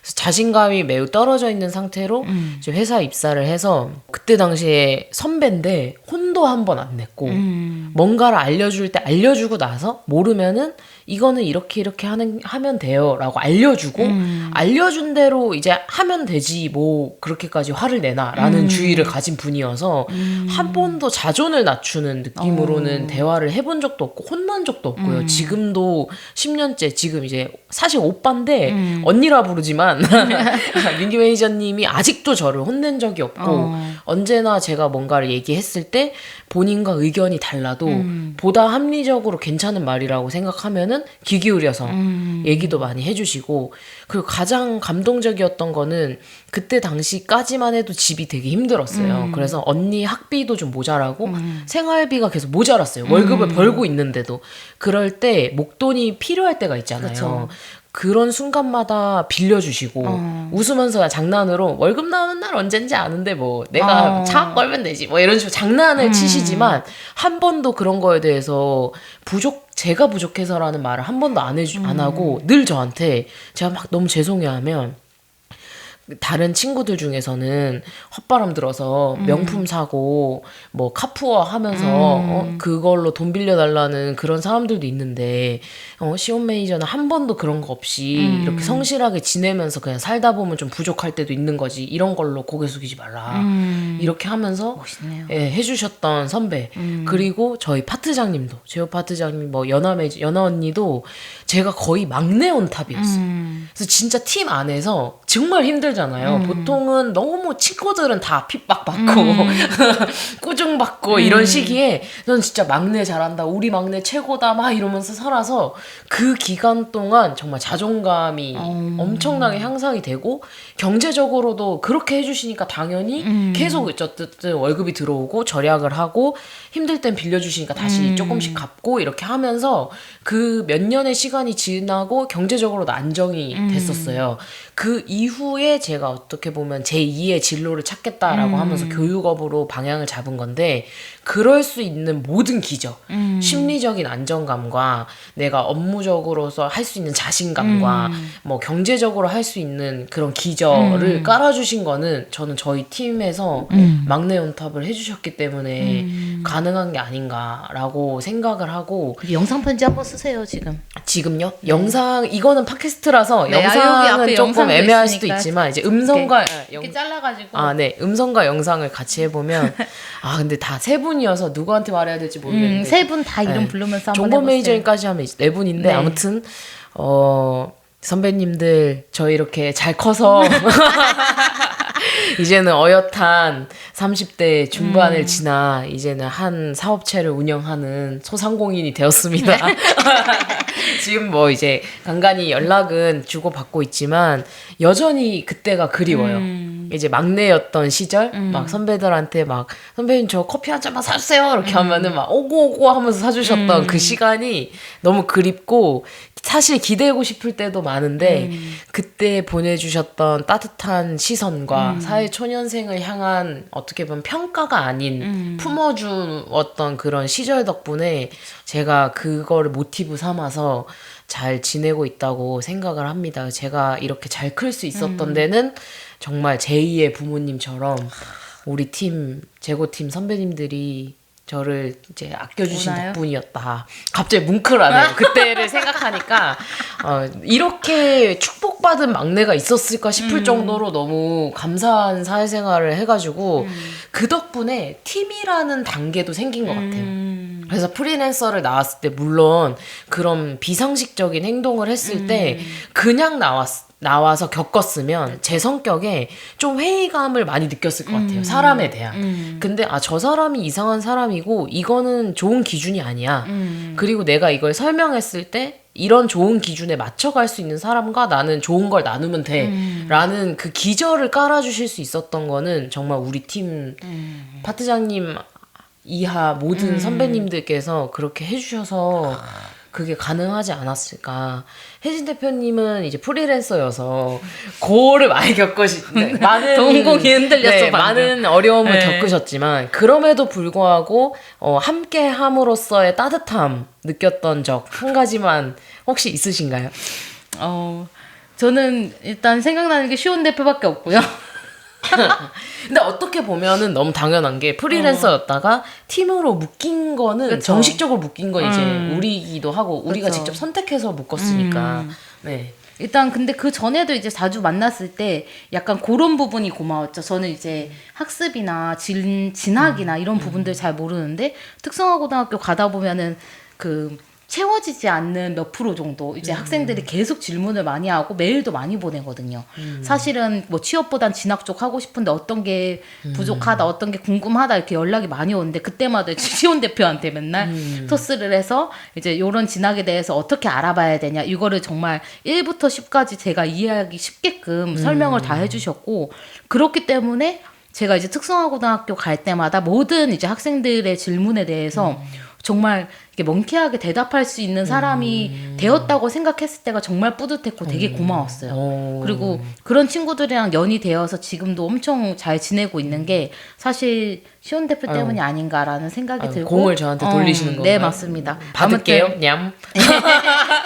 [SPEAKER 2] 그래서 자신감이 매우 떨어져 있는 상태로 이제 회사 입사를 해서, 그때 당시에 선배인데 혼도 한 번 안 냈고, 뭔가를 알려줄 때 알려주고 나서 모르면은 이거는 이렇게 하면 돼요 라고 알려주고, 알려준 대로 이제 하면 되지 뭐 그렇게까지 화를 내나 라는 주의를 가진 분이어서 한 번도 자존을 낮추는 느낌으로는 대화를 해본 적도 없고 혼난 적도 없고요. 지금도 10년째, 지금 이제 사실 오빠인데 언니라 부르지만 민기 매니저님이 아직도 저를 혼낸 적이 없고, 언제나 제가 뭔가를 얘기했을 때 본인과 의견이 달라도 보다 합리적으로 괜찮은 말이라고 생각하면은 귀 기울여서 얘기도 많이 해주시고, 그리고 가장 감동적이었던 거는 그때 당시까지만 해도 집이 되게 힘들었어요. 그래서 언니 학비도 좀 모자라고 생활비가 계속 모자랐어요. 월급을 벌고 있는데도. 그럴 때 목돈이 필요할 때가 있잖아요.
[SPEAKER 1] 그쵸.
[SPEAKER 2] 그런 순간마다 빌려주시고 웃으면서 장난으로 월급 나오는 날 언젠지 아는데 뭐 내가 차 걸면 되지 뭐 이런 식으로 장난을 치시지만, 한 번도 그런 거에 대해서 제가 부족해서라는 말을 한 번도 안 하고 늘 저한테, 제가 막 너무 죄송해하면 다른 친구들 중에서는 헛바람 들어서 명품 사고 뭐 카푸어 하면서 그걸로 돈 빌려달라는 그런 사람들도 있는데, 시온 매니저는 한 번도 그런 거 없이 이렇게 성실하게 지내면서 그냥 살다 보면 좀 부족할 때도 있는 거지, 이런 걸로 고개 숙이지 말라 이렇게 하면서
[SPEAKER 1] 멋있네요.
[SPEAKER 2] 해주셨던 선배. 그리고 저희 파트장님도, 제호 파트장님, 뭐 연아 언니도 제가 거의 막내 온탑이었어요. 그래서 진짜 팀 안에서 정말 힘들잖아요. 보통은 너무 친구들은 다 핍박 받고 꾸중 받고 이런 시기에 넌 진짜 막내 잘한다, 우리 막내 최고다 막 이러면서 살아서 그 기간 동안 정말 자존감이 엄청나게 향상이 되고, 경제적으로도 그렇게 해주시니까 당연히 계속 어쨌든 월급이 들어오고 절약을 하고, 힘들 땐 빌려주시니까 다시 조금씩 갚고 이렇게 하면서 그 몇 년의 시간이 지나고 경제적으로도 안정이 됐었어요. 그 이후에 제가 어떻게 보면 제2의 진로를 찾겠다라고 하면서 교육업으로 방향을 잡은 건데, 그럴 수 있는 모든 기저, 심리적인 안정감과 내가 업무적으로서 할 수 있는 자신감과 뭐 경제적으로 할 수 있는 그런 기저를 깔아주신 거는 저는 저희 팀에서 막내 온탑을 해주셨기 때문에 가능한 게 아닌가라고 생각을 하고.
[SPEAKER 1] 영상 편지 한번 쓰세요
[SPEAKER 2] 지금요? 영상, 이거는 팟캐스트라서
[SPEAKER 1] 네, 여기
[SPEAKER 2] 영상은
[SPEAKER 1] 앞에
[SPEAKER 2] 조금
[SPEAKER 1] 영상도
[SPEAKER 2] 애매할 수도
[SPEAKER 1] 있으니까
[SPEAKER 2] 있지만 이제 음성과
[SPEAKER 1] 이렇게 잘라가지고.
[SPEAKER 2] 네, 음성과 영상을 같이 해보면 근데 다 세 분이어서 누구한테 말해야 될지 모르겠는데
[SPEAKER 1] 세 분 다 이름 부르면서 한번
[SPEAKER 2] 종범
[SPEAKER 1] 해보세요.
[SPEAKER 2] 매니저님까지 하면 이제 네 분인데,
[SPEAKER 1] 네.
[SPEAKER 2] 아무튼 선배님들 저희 이렇게 잘 커서 이제는 어엿한 30대 중반을 지나 이제는 한 사업체를 운영하는 소상공인이 되었습니다. 지금 뭐 이제 간간히 연락은 주고받고 있지만 여전히 그때가 그리워요. 이제 막내였던 시절 막 선배들한테 막 선배님 저 커피 한 잔만 사주세요 이렇게 하면은 막 오고 하면서 사주셨던 그 시간이 너무 그립고, 사실 기대고 싶을 때도 많은데 그때 보내주셨던 따뜻한 시선과 사회 초년생을 향한 어떻게 보면 평가가 아닌 품어주었던 그런 시절 덕분에 제가 그거를 모티브 삼아서 잘 지내고 있다고 생각을 합니다. 제가 이렇게 잘 클 수 있었던 데는 정말 제2의 부모님처럼 우리 팀, 제고팀 선배님들이 저를 이제 아껴주신
[SPEAKER 1] 오나요?
[SPEAKER 2] 덕분이었다. 갑자기 뭉클하네요. 그때를 생각하니까 이렇게 축복받은 막내가 있었을까 싶을 정도로 너무 감사한 사회생활을 해가지고 그 덕분에 팀이라는 단계도 생긴 것 같아요. 그래서 프리랜서를 나왔을 때 물론 그런 비상식적인 행동을 했을 때 그냥 나와서 겪었으면 제 성격에 좀 회의감을 많이 느꼈을 것 같아요. 사람에 대한. 근데 저 사람이 이상한 사람이고 이거는 좋은 기준이 아니야. 그리고 내가 이걸 설명했을 때 이런 좋은 기준에 맞춰갈 수 있는 사람과 나는 좋은 걸 나누면 돼. 라는 그 기저를 깔아주실 수 있었던 거는 정말 우리 팀 파트장님 이하 모든 선배님들께서 그렇게 해주셔서 그게 가능하지 않았을까. 혜진 대표님은 이제 프리랜서여서 고를 많이 많은
[SPEAKER 1] 동공이 흔들렸어, 방금.
[SPEAKER 2] 많은 어려움을 겪으셨지만 그럼에도 불구하고 함께 함으로써의 따뜻함 느꼈던 적 한 가지만 혹시 있으신가요?
[SPEAKER 1] 저는 일단 생각나는 게 시온 대표밖에 없고요.
[SPEAKER 2] 근데 어떻게 보면은 너무 당연한 게 프리랜서였다가 팀으로 묶인 거는
[SPEAKER 1] 그쵸.
[SPEAKER 2] 정식적으로 묶인 건 이제 우리기도 하고 우리가
[SPEAKER 1] 그쵸.
[SPEAKER 2] 직접 선택해서 묶었으니까. 네.
[SPEAKER 1] 일단 근데 그 전에도 이제 자주 만났을 때 약간 그런 부분이 고마웠죠. 저는 이제 학습이나 진학이나 이런 부분들 잘 모르는데 특성화고등학교 가다 보면은 그 채워지지 않는 몇 프로 정도 이제 학생들이 계속 질문을 많이 하고 메일도 많이 보내거든요. 사실은 뭐 취업보단 진학 쪽 하고 싶은데 어떤 게 부족하다, 어떤 게 궁금하다 이렇게 연락이 많이 오는데 그때마다 시온 대표한테 맨날 토스를 해서 이제 요런 진학에 대해서 어떻게 알아봐야 되냐 이거를 정말 1부터 10까지 제가 이해하기 쉽게끔 설명을 다 해주셨고 그렇기 때문에 제가 이제 특성화고등학교 갈 때마다 모든 이제 학생들의 질문에 대해서 정말 이렇게 명쾌하게 대답할 수 있는 사람이 되었다고 생각했을 때가 정말 뿌듯했고 되게 고마웠어요. 그리고 그런 친구들이랑 연이 되어서 지금도 엄청 잘 지내고 있는 게 사실 시온 대표 때문이 아닌가라는 생각이 들고
[SPEAKER 2] 공을 저한테 돌리시는 건가요?
[SPEAKER 1] 네, 맞습니다.
[SPEAKER 2] 받을게요.
[SPEAKER 1] 아무튼
[SPEAKER 2] 냠.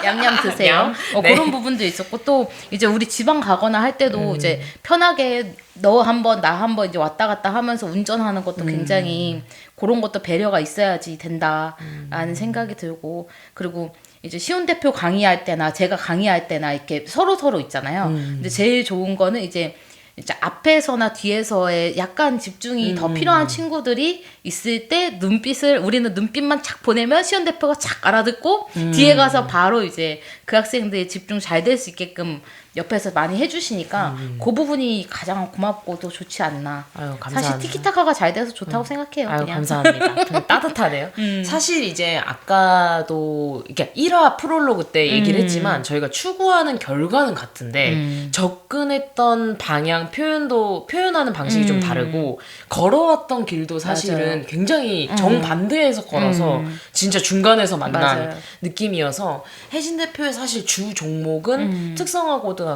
[SPEAKER 1] 냠냠 드세요.
[SPEAKER 2] 네.
[SPEAKER 1] 그런 부분도 있었고 또 이제 우리 지방 가거나 할 때도 이제 편하게 너 한 번 나 한 번 이제 왔다 갔다 하면서 운전하는 것도 굉장히 그런 것도 배려가 있어야지 된다라는 생각이 들고 그리고 이제 시온 대표 강의할 때나 제가 강의할 때나 이렇게 서로 있잖아요. 근데 제일 좋은 거는 이제 앞에서나 뒤에서의 약간 집중이 더 필요한 친구들이 있을 때 우리는 눈빛만 착 보내면 시온 대표가 착 알아듣고 뒤에 가서 바로 이제 그 학생들이 집중 잘 될 수 있게끔 옆에서 많이 해주시니까 그 부분이 가장 고맙고 또 좋지 않나.
[SPEAKER 2] 아유, 감사합니다.
[SPEAKER 1] 사실 티키타카가 잘 돼서 좋다고 생각해요.
[SPEAKER 2] 아유,
[SPEAKER 1] 그냥.
[SPEAKER 2] 감사합니다. 따뜻하네요. 사실 이제 아까도 이렇게 1화 프롤로그 때 얘기를 했지만 저희가 추구하는 결과는 같은데 접근했던 방향, 표현하는 방식이 좀 다르고 걸어왔던 길도 사실은
[SPEAKER 1] 맞아요.
[SPEAKER 2] 굉장히 정반대에서 걸어서 진짜 중간에서 만난
[SPEAKER 1] 맞아요.
[SPEAKER 2] 느낌이어서 혜진 대표의 사실 주 종목은 특성화고등학교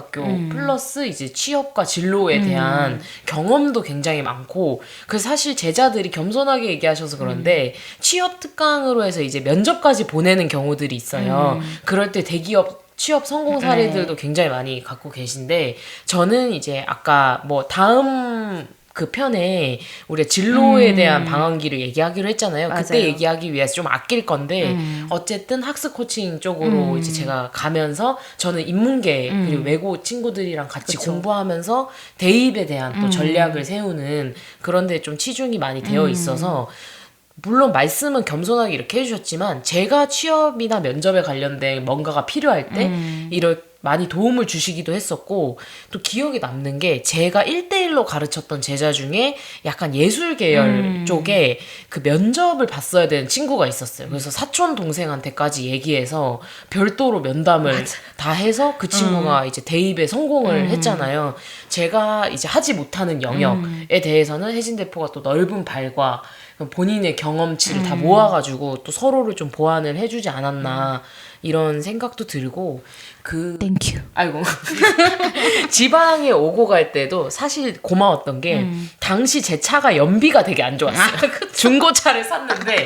[SPEAKER 2] 플러스 이제 취업과 진로에 대한 경험도 굉장히 많고 그래서 사실 제자들이 겸손하게 얘기하셔서 그런데 취업 특강으로 해서 이제 면접까지 보내는 경우들이 있어요. 그럴 때 대기업 취업 성공 사례들도 굉장히 많이 갖고 계신데 저는 이제 아까 뭐 다음 그 편에 우리가 진로에 대한 방황기를 얘기하기로 했잖아요. 그때
[SPEAKER 1] 맞아요.
[SPEAKER 2] 얘기하기 위해서 좀 아낄 건데 어쨌든 학습 코칭 쪽으로 이제 제가 가면서 저는 인문계 그리고 외고 친구들이랑 같이
[SPEAKER 1] 그쵸.
[SPEAKER 2] 공부하면서 대입에 대한 또 전략을 세우는 그런 데 좀 치중이 많이 되어 있어서 물론 말씀은 겸손하게 이렇게 해주셨지만 제가 취업이나 면접에 관련된 뭔가가 필요할 때 이럴 많이 도움을 주시기도 했었고 또 기억에 남는 게 제가 1대1로 가르쳤던 제자 중에 약간 예술 계열 쪽에 그 면접을 봤어야 되는 친구가 있었어요. 그래서 사촌 동생한테까지 얘기해서 별도로 면담을 다 해서 그 친구가 이제 대입에 성공을 했잖아요. 제가 이제 하지 못하는 영역에 대해서는 혜진 대표가 또 넓은 발과 본인의 경험치를 다 모아가지고 또 서로를 좀 보완을 해주지 않았나 이런 생각도 들고
[SPEAKER 1] 땡큐.
[SPEAKER 2] 아이고 지방에 오고 갈 때도 사실 고마웠던 게 당시 제 차가 연비가 되게 안 좋았어요. 중고차를 샀는데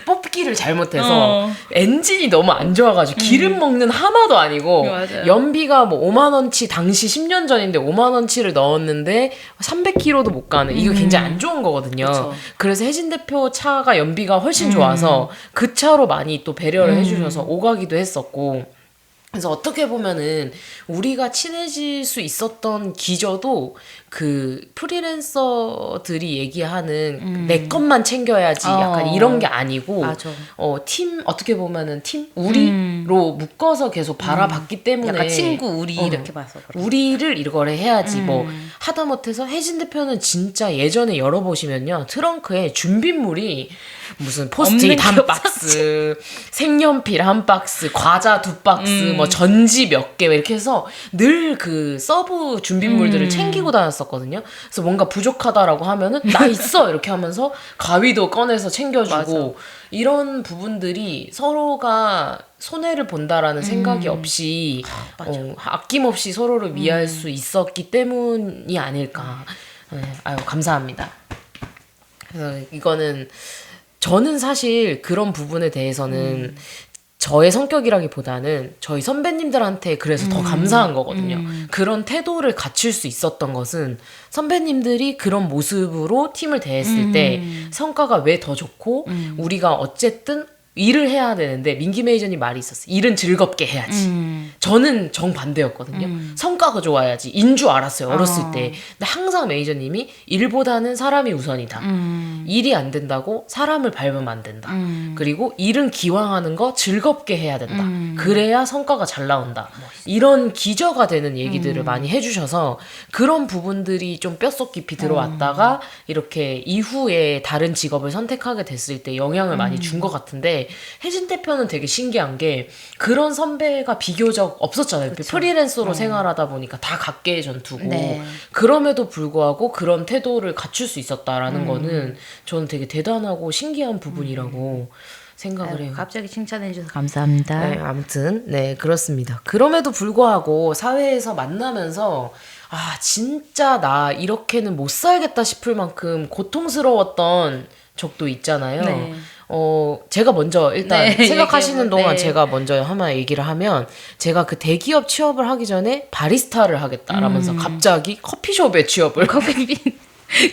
[SPEAKER 2] 뽑기를 잘못해서 엔진이 너무 안 좋아가지고 기름 먹는 하마도 아니고 아니고
[SPEAKER 1] 맞아요.
[SPEAKER 2] 연비가 뭐 5만 원치 당시 10년 전인데 5만 원치를 넣었는데 300km도 못 가는 이거 굉장히 안 좋은 거거든요.
[SPEAKER 1] 그쵸.
[SPEAKER 2] 그래서 혜진 대표 차가 연비가 훨씬 좋아서 그 차로 많이 또 배려를 해주셔서 오가기도 했었고 그래서 어떻게 보면은 우리가 친해질 수 있었던 기저도 그 프리랜서들이 얘기하는 내 것만 챙겨야지 약간 이런 게 아니고
[SPEAKER 1] 맞아.
[SPEAKER 2] 팀 어떻게 보면은 팀 우리로 묶어서 계속 바라봤기 때문에
[SPEAKER 1] 약간 친구 우리 이렇게 봐서 그런.
[SPEAKER 2] 우리를 이거를 해야지 뭐 하다못해서 혜진 대표는 진짜 예전에 열어보시면요 트렁크에 준비물이 무슨 포스트잇
[SPEAKER 1] 없는
[SPEAKER 2] 한
[SPEAKER 1] 게
[SPEAKER 2] 박스 색연필 한 박스 과자 2박스 뭐 전지 몇 개 이렇게 해서 늘 그 서브 준비물들을 챙기고 다녔었거든요. 그래서 뭔가 부족하다라고 하면은 나 있어 이렇게 하면서 가위도 꺼내서 챙겨주고 이런 부분들이 서로가 손해를 본다라는 생각이 없이 아낌없이 서로를 위할 수 있었기 때문이 아닐까. 네, 아유 감사합니다. 그래서 이거는 저는 사실 그런 부분에 대해서는 저의 성격이라기보다는 저희 선배님들한테 그래서 더 감사한 거거든요. 그런 태도를 갖출 수 있었던 것은 선배님들이 그런 모습으로 팀을 대했을 때 성과가 왜 더 좋고 우리가 어쨌든 일을 해야 되는데 민기 매니저님 말이 있었어요. 일은 즐겁게 해야지. 저는 정반대였거든요. 성과가 좋아야지. 인 줄 알았어요. 어렸을 때. 근데 항상 매니저님이 일보다는 사람이 우선이다. 일이 안 된다고 사람을 밟으면 안 된다. 그리고 일은 기왕하는 거 즐겁게 해야 된다. 그래야 성과가 잘 나온다. 이런 기저가 되는 얘기들을 많이 해주셔서 그런 부분들이 좀 뼛속 깊이 들어왔다가 이렇게 이후에 다른 직업을 선택하게 됐을 때 영향을 많이 준 것 같은데 혜진 대표는 되게 신기한 게 그런 선배가 비교적 없었잖아요.
[SPEAKER 1] 그쵸.
[SPEAKER 2] 프리랜서로 생활하다 보니까 다 각계의 전투고
[SPEAKER 1] 네.
[SPEAKER 2] 그럼에도 불구하고 그런 태도를 갖출 수 있었다라는 거는 저는 되게 대단하고 신기한 부분이라고 생각을 해요.
[SPEAKER 1] 갑자기 칭찬해 주셔서 감사합니다.
[SPEAKER 2] 네, 아무튼 네 그렇습니다. 그럼에도 불구하고 사회에서 만나면서 아 진짜 나 이렇게는 못 살겠다 싶을 만큼 고통스러웠던 적도 있잖아요.
[SPEAKER 1] 네.
[SPEAKER 2] 제가 먼저 일단
[SPEAKER 1] 네,
[SPEAKER 2] 생각하시는
[SPEAKER 1] 얘기해볼-
[SPEAKER 2] 동안
[SPEAKER 1] 네.
[SPEAKER 2] 제가 먼저 하나 얘기를 하면 제가 그 대기업 취업을 하기 전에 바리스타를 하겠다라면서 갑자기 커피숍에 취업을
[SPEAKER 1] 커피빈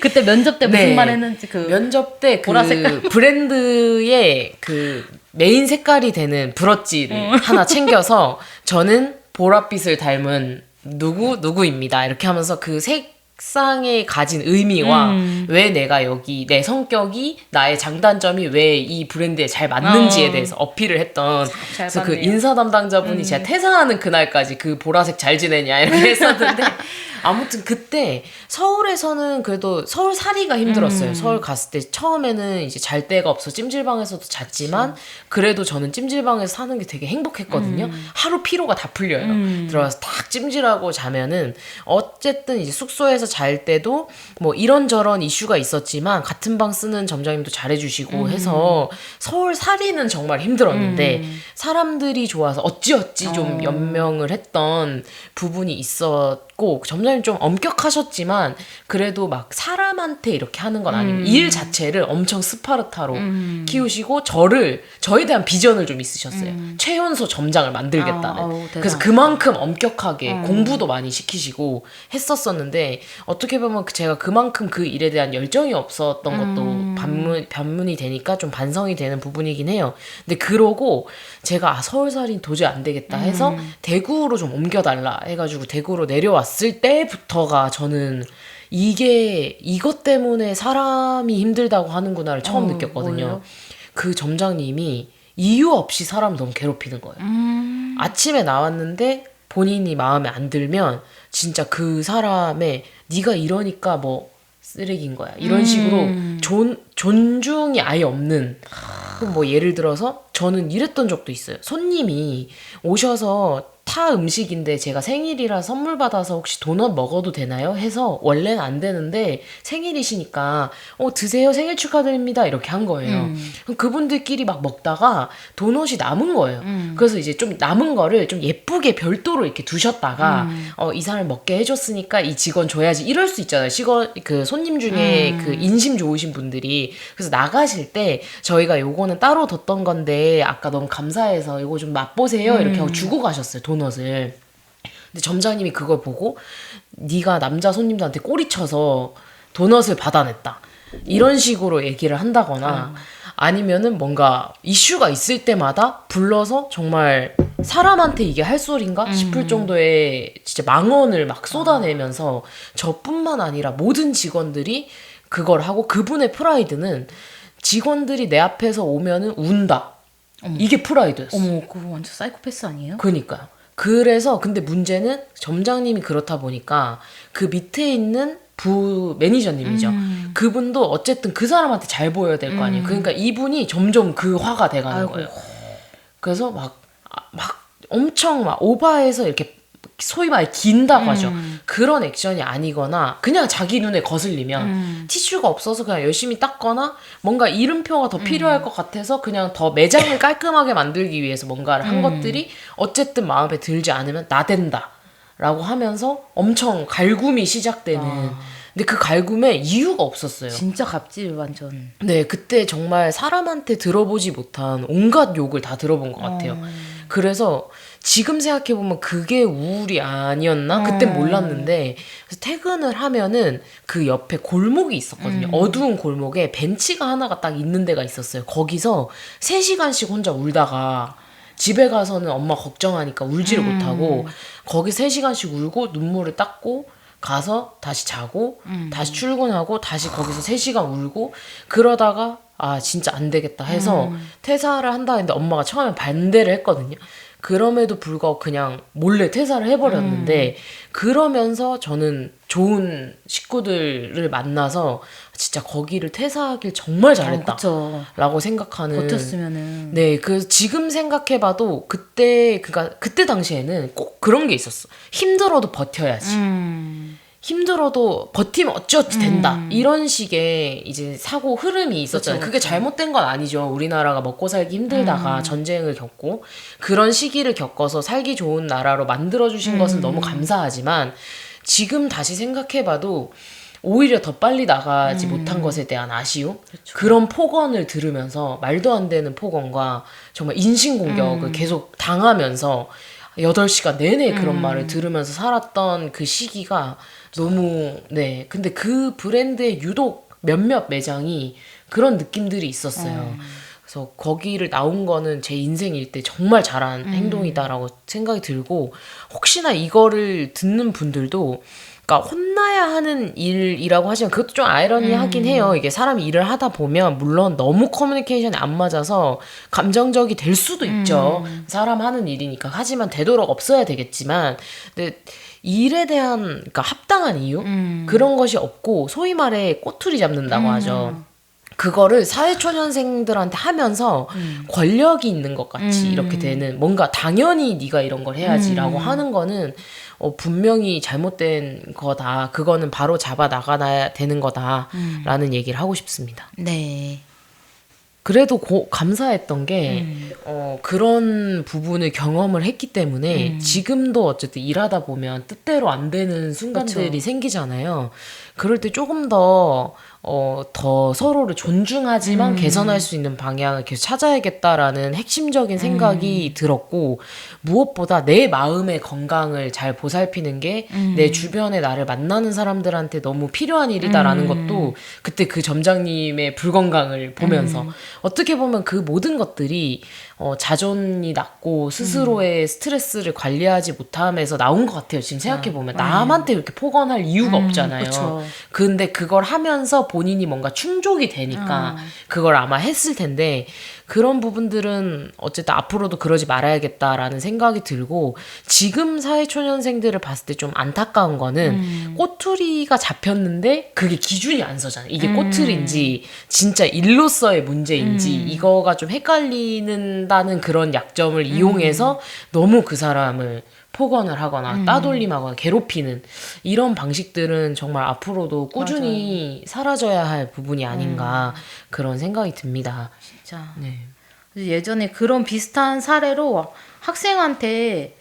[SPEAKER 1] 그때 면접 때 무슨
[SPEAKER 2] 네.
[SPEAKER 1] 말 했는지 그
[SPEAKER 2] 면접 때 그
[SPEAKER 1] 보라색
[SPEAKER 2] 브랜드의 그 메인 색깔이 되는 브러쉬를 하나 챙겨서 저는 보랏빛을 닮은 누구입니다. 이렇게 하면서 그 색상에 가진 의미와 왜 내가 여기 내 성격이 나의 장단점이 왜 이 브랜드에 잘 맞는지에 대해서 어필을 했던
[SPEAKER 1] 잘
[SPEAKER 2] 그래서 그
[SPEAKER 1] 봤네요.
[SPEAKER 2] 인사 담당자분이 제가 퇴사하는 그날까지 그 보라색 잘 지내냐 이렇게 했었는데 아무튼 그때 서울에서는 그래도 서울 살이가 힘들었어요. 서울 갔을 때 처음에는 이제 잘 데가 없어 찜질방에서도 잤지만 그래도 저는 찜질방에서 사는 게 되게 행복했거든요. 하루 피로가 다 풀려요. 들어가서 탁 찜질하고 자면은 어쨌든 이제 숙소에서 잘 때도 뭐 이런저런 이슈가 있었지만 같은 방 쓰는 점장님도 잘해주시고 해서 서울 살이는 정말 힘들었는데 사람들이 좋아서 어찌어찌 좀 연명을 했던 부분이 있었고 점장님 좀 엄격하셨지만 그래도 막 사람한테 이렇게 하는 건 아니고 일 자체를 엄청 스파르타로 키우시고 저에 대한 비전을 좀 있으셨어요. 최연소 점장을 만들겠다는.
[SPEAKER 1] 어우,
[SPEAKER 2] 그래서
[SPEAKER 1] 대단하다.
[SPEAKER 2] 그만큼 엄격하게 공부도 많이 시키시고 했었었는데 어떻게 보면 제가 그만큼 그 일에 대한 열정이 없었던 것도 반문이 되니까 좀 반성이 되는 부분이긴 해요. 근데 그러고 제가 서울살인 도저히 안 되겠다 해서 대구로 좀 옮겨달라 해가지고 대구로 내려왔을 때부터가 저는 이것 때문에 사람이 힘들다고 하는구나를 처음 느꼈거든요.
[SPEAKER 1] 뭐예요?
[SPEAKER 2] 그 점장님이 이유 없이 사람을 너무 괴롭히는 거예요. 아침에 나왔는데 본인이 마음에 안 들면 진짜 그 사람의 네가 이러니까 뭐 쓰레기인 거야. 이런 식으로 존중이 아예 없는. 뭐 예를 들어서 저는 이랬던 적도 있어요. 손님이 오셔서 타 음식인데 제가 생일이라 선물 받아서 혹시 도넛 먹어도 되나요? 해서 원래는 안 되는데 생일이시니까 드세요. 생일 축하드립니다. 이렇게 한 거예요. 그럼 그분들끼리 막 먹다가 도넛이 남은 거예요. 그래서 이제 좀 남은 거를 좀 예쁘게 별도로 이렇게 두셨다가 이 사람 먹게 해줬으니까 이 직원 줘야지 이럴 수 있잖아요. 그 손님 중에 그 인심 좋으신 분들이. 그래서 나가실 때 저희가 요거는 따로 뒀던 건데 아까 너무 감사해서 이거 좀 맛보세요. 이렇게 하고 주고 가셨어요. 도넛을. 도넛을. 근데 점장님이 그걸 보고 네가 남자 손님들한테 꼬리쳐서 도넛을 받아냈다. 이런 식으로 얘기를 한다거나 아니면은 뭔가 이슈가 있을 때마다 불러서 정말 사람한테 이게 할 소린가 싶을 정도의 진짜 망언을 막 쏟아내면서 저뿐만 아니라 모든 직원들이 그걸 하고 그분의 프라이드는 직원들이 내 앞에서 오면은 운다. 이게 프라이드였어.
[SPEAKER 1] 어머, 그거 완전 사이코패스 아니에요?
[SPEAKER 2] 그니까요. 그래서 근데 문제는 점장님이 그렇다 보니까 그 밑에 있는 부 매니저님이죠. 그분도 어쨌든 그 사람한테 잘 보여야 될 거 아니에요. 그러니까 이분이 점점 그 화가 돼가는
[SPEAKER 1] 아이고.
[SPEAKER 2] 거예요. 그래서 막 엄청 막 오버해서 이렇게 소위 말해 긴다고 하죠. 그런 액션이 아니거나 그냥 자기 눈에 거슬리면 티슈가 없어서 그냥 열심히 닦거나 뭔가 이름표가 더 필요할 것 같아서 그냥 더 매장을 깔끔하게 만들기 위해서 뭔가를 한 것들이 어쨌든 마음에 들지 않으면 나댄다 라고 하면서 엄청 갈굼이 시작되는 근데 그 갈굼에 이유가 없었어요.
[SPEAKER 1] 진짜 갑질 완전.
[SPEAKER 2] 네, 그때 정말 사람한테 들어보지 못한 온갖 욕을 다 들어본 것 같아요. 그래서 지금 생각해보면 그게 우울이 아니었나? 그땐 몰랐는데 그래서 퇴근을 하면은 그 옆에 골목이 있었거든요. 어두운 골목에 벤치가 하나가 딱 있는 데가 있었어요. 거기서 3시간씩 혼자 울다가 집에 가서는 엄마 걱정하니까 울지를 못하고 거기 3시간씩 울고 눈물을 닦고 가서 다시 자고 다시 출근하고 다시 거기서 3시간 울고 그러다가 아 진짜 안 되겠다 해서 퇴사를 한다 했는데 엄마가 처음에 반대를 했거든요. 그럼에도 불구하고 그냥 몰래 퇴사를 해버렸는데 그러면서 저는 좋은 식구들을 만나서 진짜 거기를 퇴사하길 정말 잘했다
[SPEAKER 1] 그쵸.
[SPEAKER 2] 라고 생각하는
[SPEAKER 1] 버텼으면은.
[SPEAKER 2] 네, 그 지금 생각해봐도 그때 그때 당시에는 꼭 그런 게 있었어. 힘들어도 버텨야지. 힘들어도 버티면 어찌어찌 된다. 이런 식의 이제 사고 흐름이 있었잖아요.
[SPEAKER 1] 그쵸,
[SPEAKER 2] 그게 잘못된 건 아니죠. 우리나라가 먹고 살기 힘들다가 전쟁을 겪고 그런 시기를 겪어서 살기 좋은 나라로 만들어주신 것은 너무 감사하지만 지금 다시 생각해봐도 오히려 더 빨리 나가지 못한 것에 대한 아쉬움? 그런 폭언을 들으면서 말도 안 되는 폭언과 정말 인신공격을 계속 당하면서 8시간 내내 그런 말을 들으면서 살았던 그 시기가 너무 네 근데 그 브랜드에 유독 몇몇 매장이 그런 느낌들이 있었어요. 그래서 거기를 나온 거는 제 인생 때 정말 잘한 행동이다라고 생각이 들고 혹시나 이거를 듣는 분들도 그러니까 혼나야 하는 일이라고 하시면 그것도 좀 아이러니하긴 해요. 이게 사람이 일을 하다 보면 물론 너무 커뮤니케이션이 안 맞아서 감정적이 될 수도 있죠. 사람 하는 일이니까. 하지만 되도록 없어야 되겠지만 근데 일에 대한 그러니까 합당한 이유 그런 것이 없고 소위 말해 꼬투리 잡는다고 하죠. 그거를 사회초년생들한테 하면서 권력이 있는 것 같이 이렇게 되는 뭔가 당연히 네가 이런 걸 해야지라고 하는 거는 분명히 잘못된 거다. 그거는 바로 잡아 나가야 되는 거다라는 얘기를 하고 싶습니다.
[SPEAKER 1] 네.
[SPEAKER 2] 그래도 감사했던 게 그런 부분을 경험을 했기 때문에 지금도 어쨌든 일하다 보면 뜻대로 안 되는 순간들이
[SPEAKER 1] 그쵸.
[SPEAKER 2] 생기잖아요. 그럴 때 조금 더 서로를 존중하지만 개선할 수 있는 방향을 계속 찾아야겠다라는 핵심적인 생각이 들었고 무엇보다 내 마음의 건강을 잘 보살피는 게 내 주변에 나를 만나는 사람들한테 너무 필요한 일이다라는 것도 그때 그 점장님의 불건강을 보면서 어떻게 보면 그 모든 것들이 자존이 낮고 스스로의 스트레스를 관리하지 못함에서 나온 것 같아요. 지금 생각해보면 남한테 이렇게 폭언할 이유가 없잖아요.
[SPEAKER 1] 그쵸.
[SPEAKER 2] 근데 그걸 하면서 본인이 뭔가 충족이 되니까 그걸 아마 했을 텐데 그런 부분들은 어쨌든 앞으로도 그러지 말아야겠다라는 생각이 들고 지금 사회초년생들을 봤을 때 좀 안타까운 거는 꼬투리가 잡혔는데 그게 기준이 안 서잖아요. 이게 꼬투리인지 진짜 일로서의 문제인지 이거가 좀 헷갈리는다는 그런 약점을 이용해서 너무 그 사람을 폭언을 하거나 따돌림하거나 괴롭히는 이런 방식들은 정말 앞으로도 꾸준히 사라져야 할 부분이 아닌가 그런 생각이 듭니다.
[SPEAKER 1] 진짜.
[SPEAKER 2] 네.
[SPEAKER 1] 예전에 그런 비슷한 사례로 학생한테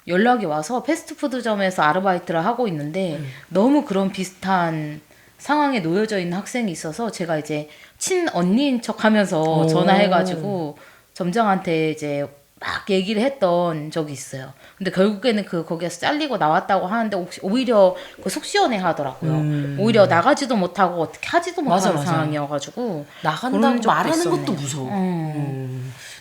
[SPEAKER 1] 연락이 와서 패스트푸드점에서 아르바이트를 하고 있는데 너무 그런 비슷한 상황에 놓여져 있는 학생이 있어서 제가 이제 친언니인 척 하면서 전화해가지고 점장한테 이제 막 얘기를 했던 적이 있어요. 근데 결국에는 거기에서 잘리고 나왔다고 하는데 오히려 속 시원해 하더라고요. 오히려 나가지도 못하고 어떻게 하지도 못하는
[SPEAKER 2] 맞아.
[SPEAKER 1] 상황이어가지고
[SPEAKER 2] 나간다고
[SPEAKER 1] 적도
[SPEAKER 2] 말하는
[SPEAKER 1] 있었네요.
[SPEAKER 2] 것도 무서워.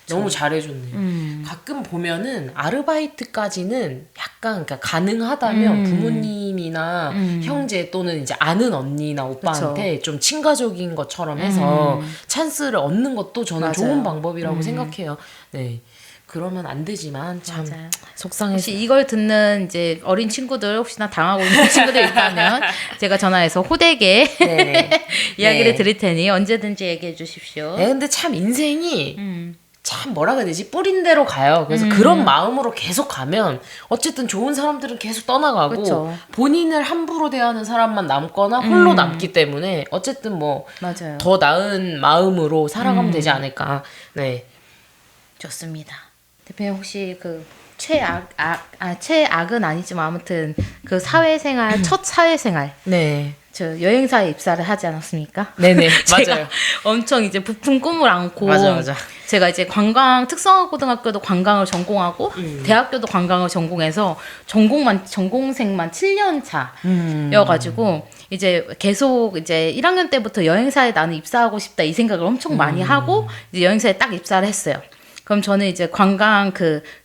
[SPEAKER 2] 너무 잘해줬네요. 가끔 보면은 아르바이트까지는 약간 그러니까 가능하다면 부모님이나 형제 또는 이제 아는 언니나 오빠한테 좀 친가적인 것처럼 해서 찬스를 얻는 것도 저는
[SPEAKER 1] 맞아요.
[SPEAKER 2] 좋은 방법이라고 생각해요. 네. 그러면 안 되지만 참
[SPEAKER 1] 맞아요.
[SPEAKER 2] 속상해서.
[SPEAKER 1] 혹시 이걸 듣는 이제 어린 친구들 혹시나 당하고 있는 친구들 있다면 제가 전화해서 호되게
[SPEAKER 2] 네네.
[SPEAKER 1] 이야기를
[SPEAKER 2] 네.
[SPEAKER 1] 드릴 테니 언제든지 얘기해 주십시오.
[SPEAKER 2] 네, 근데 참 인생이 참 뭐라고 해야 되지? 뿌린 대로 가요. 그래서 그런 마음으로 계속 가면 어쨌든 좋은 사람들은 계속 떠나가고
[SPEAKER 1] 그쵸.
[SPEAKER 2] 본인을 함부로 대하는 사람만 남거나 홀로 남기 때문에 어쨌든 뭐
[SPEAKER 1] 맞아요.
[SPEAKER 2] 더 나은 마음으로 살아가면 되지 않을까. 네.
[SPEAKER 1] 좋습니다. 대표님 혹시 최악은 아니지만 아무튼 그 사회생활 첫 사회생활
[SPEAKER 2] 네.
[SPEAKER 1] 저 여행사에 입사를 하지 않았습니까?
[SPEAKER 2] 네네.
[SPEAKER 1] 제가
[SPEAKER 2] 맞아요.
[SPEAKER 1] 엄청 이제 부푼 꿈을 안고
[SPEAKER 2] 맞아.
[SPEAKER 1] 제가 이제 관광 특성화고등학교도 관광을 전공하고 대학교도 관광을 전공해서 전공생만 7년 차여가지고 이제 계속 이제 1학년 때부터 여행사에 나는 입사하고 싶다 이 생각을 엄청 많이 하고 이제 여행사에 딱 입사를 했어요. 그럼 저는 이제 관광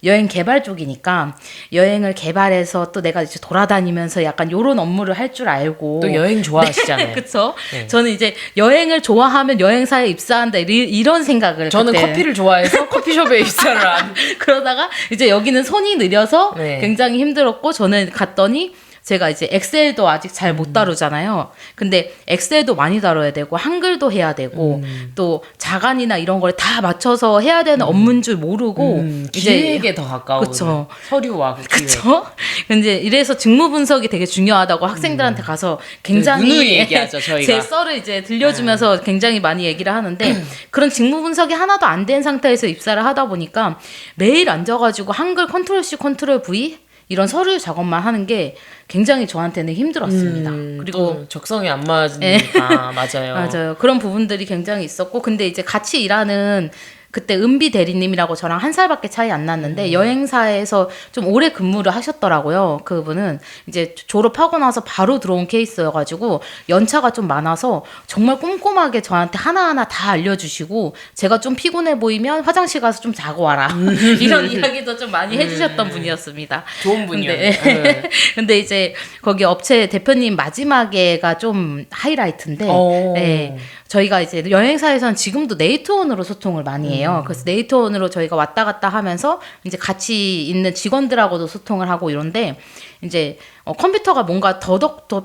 [SPEAKER 1] 여행 개발 쪽이니까 여행을 개발해서 또 내가 이제 돌아다니면서 약간 요런 업무를 할 줄 알고
[SPEAKER 2] 또 여행 좋아하시잖아요.
[SPEAKER 1] 네, 그쵸?
[SPEAKER 2] 네.
[SPEAKER 1] 저는 이제 여행을 좋아하면 여행사에 입사한다 이런 생각을
[SPEAKER 2] 저는
[SPEAKER 1] 그때
[SPEAKER 2] 커피를 좋아해서 커피숍에 입사를 한.
[SPEAKER 1] 그러다가 이제 여기는 손이 느려서
[SPEAKER 2] 네.
[SPEAKER 1] 굉장히 힘들었고 저는 갔더니 제가 이제 엑셀도 아직 잘 못 다루잖아요. 근데 엑셀도 많이 다뤄야 되고 한글도 해야 되고 또 자간이나 이런 걸 다 맞춰서 해야 되는 업무인 줄 모르고
[SPEAKER 2] 기획에 더 가까운
[SPEAKER 1] 그쵸.
[SPEAKER 2] 서류와 그 기획.
[SPEAKER 1] 그쵸? 근데 이래서 직무 분석이 되게 중요하다고 학생들한테 가서 굉장히
[SPEAKER 2] 누누이 얘기하죠, 저희가.
[SPEAKER 1] 제 썰을 이제 들려주면서 굉장히 많이 얘기를 하는데 그런 직무 분석이 하나도 안 된 상태에서 입사를 하다 보니까 매일 앉아가지고 한글 컨트롤 C 컨트롤 V 이런 서류 작업만 하는 게 굉장히 저한테는 힘들었습니다. 그리고
[SPEAKER 2] 또 적성이 안 맞으니까 맞아요.
[SPEAKER 1] 맞아요. 그런 부분들이 굉장히 있었고 근데 이제 같이 일하는 그때 은비 대리님이라고 저랑 한 살밖에 차이 안 났는데 여행사에서 좀 오래 근무를 하셨더라고요. 그분은 이제 졸업하고 나서 바로 들어온 케이스여가지고 연차가 좀 많아서 정말 꼼꼼하게 저한테 하나하나 다 알려주시고 제가 좀 피곤해 보이면 화장실 가서 좀 자고 와라 이런 이야기도 좀 많이 해주셨던 분이었습니다.
[SPEAKER 2] 좋은 분이었네요.
[SPEAKER 1] 근데 이제 거기 업체 대표님 마지막에가 좀 하이라이트인데 네, 저희가 이제 여행사에서는 지금도 네이트온으로 소통을 많이 해요. 그래서 네이트온으로 저희가 왔다 갔다 하면서 이제 같이 있는 직원들하고도 소통을 하고 이런데 이제 컴퓨터가 뭔가 더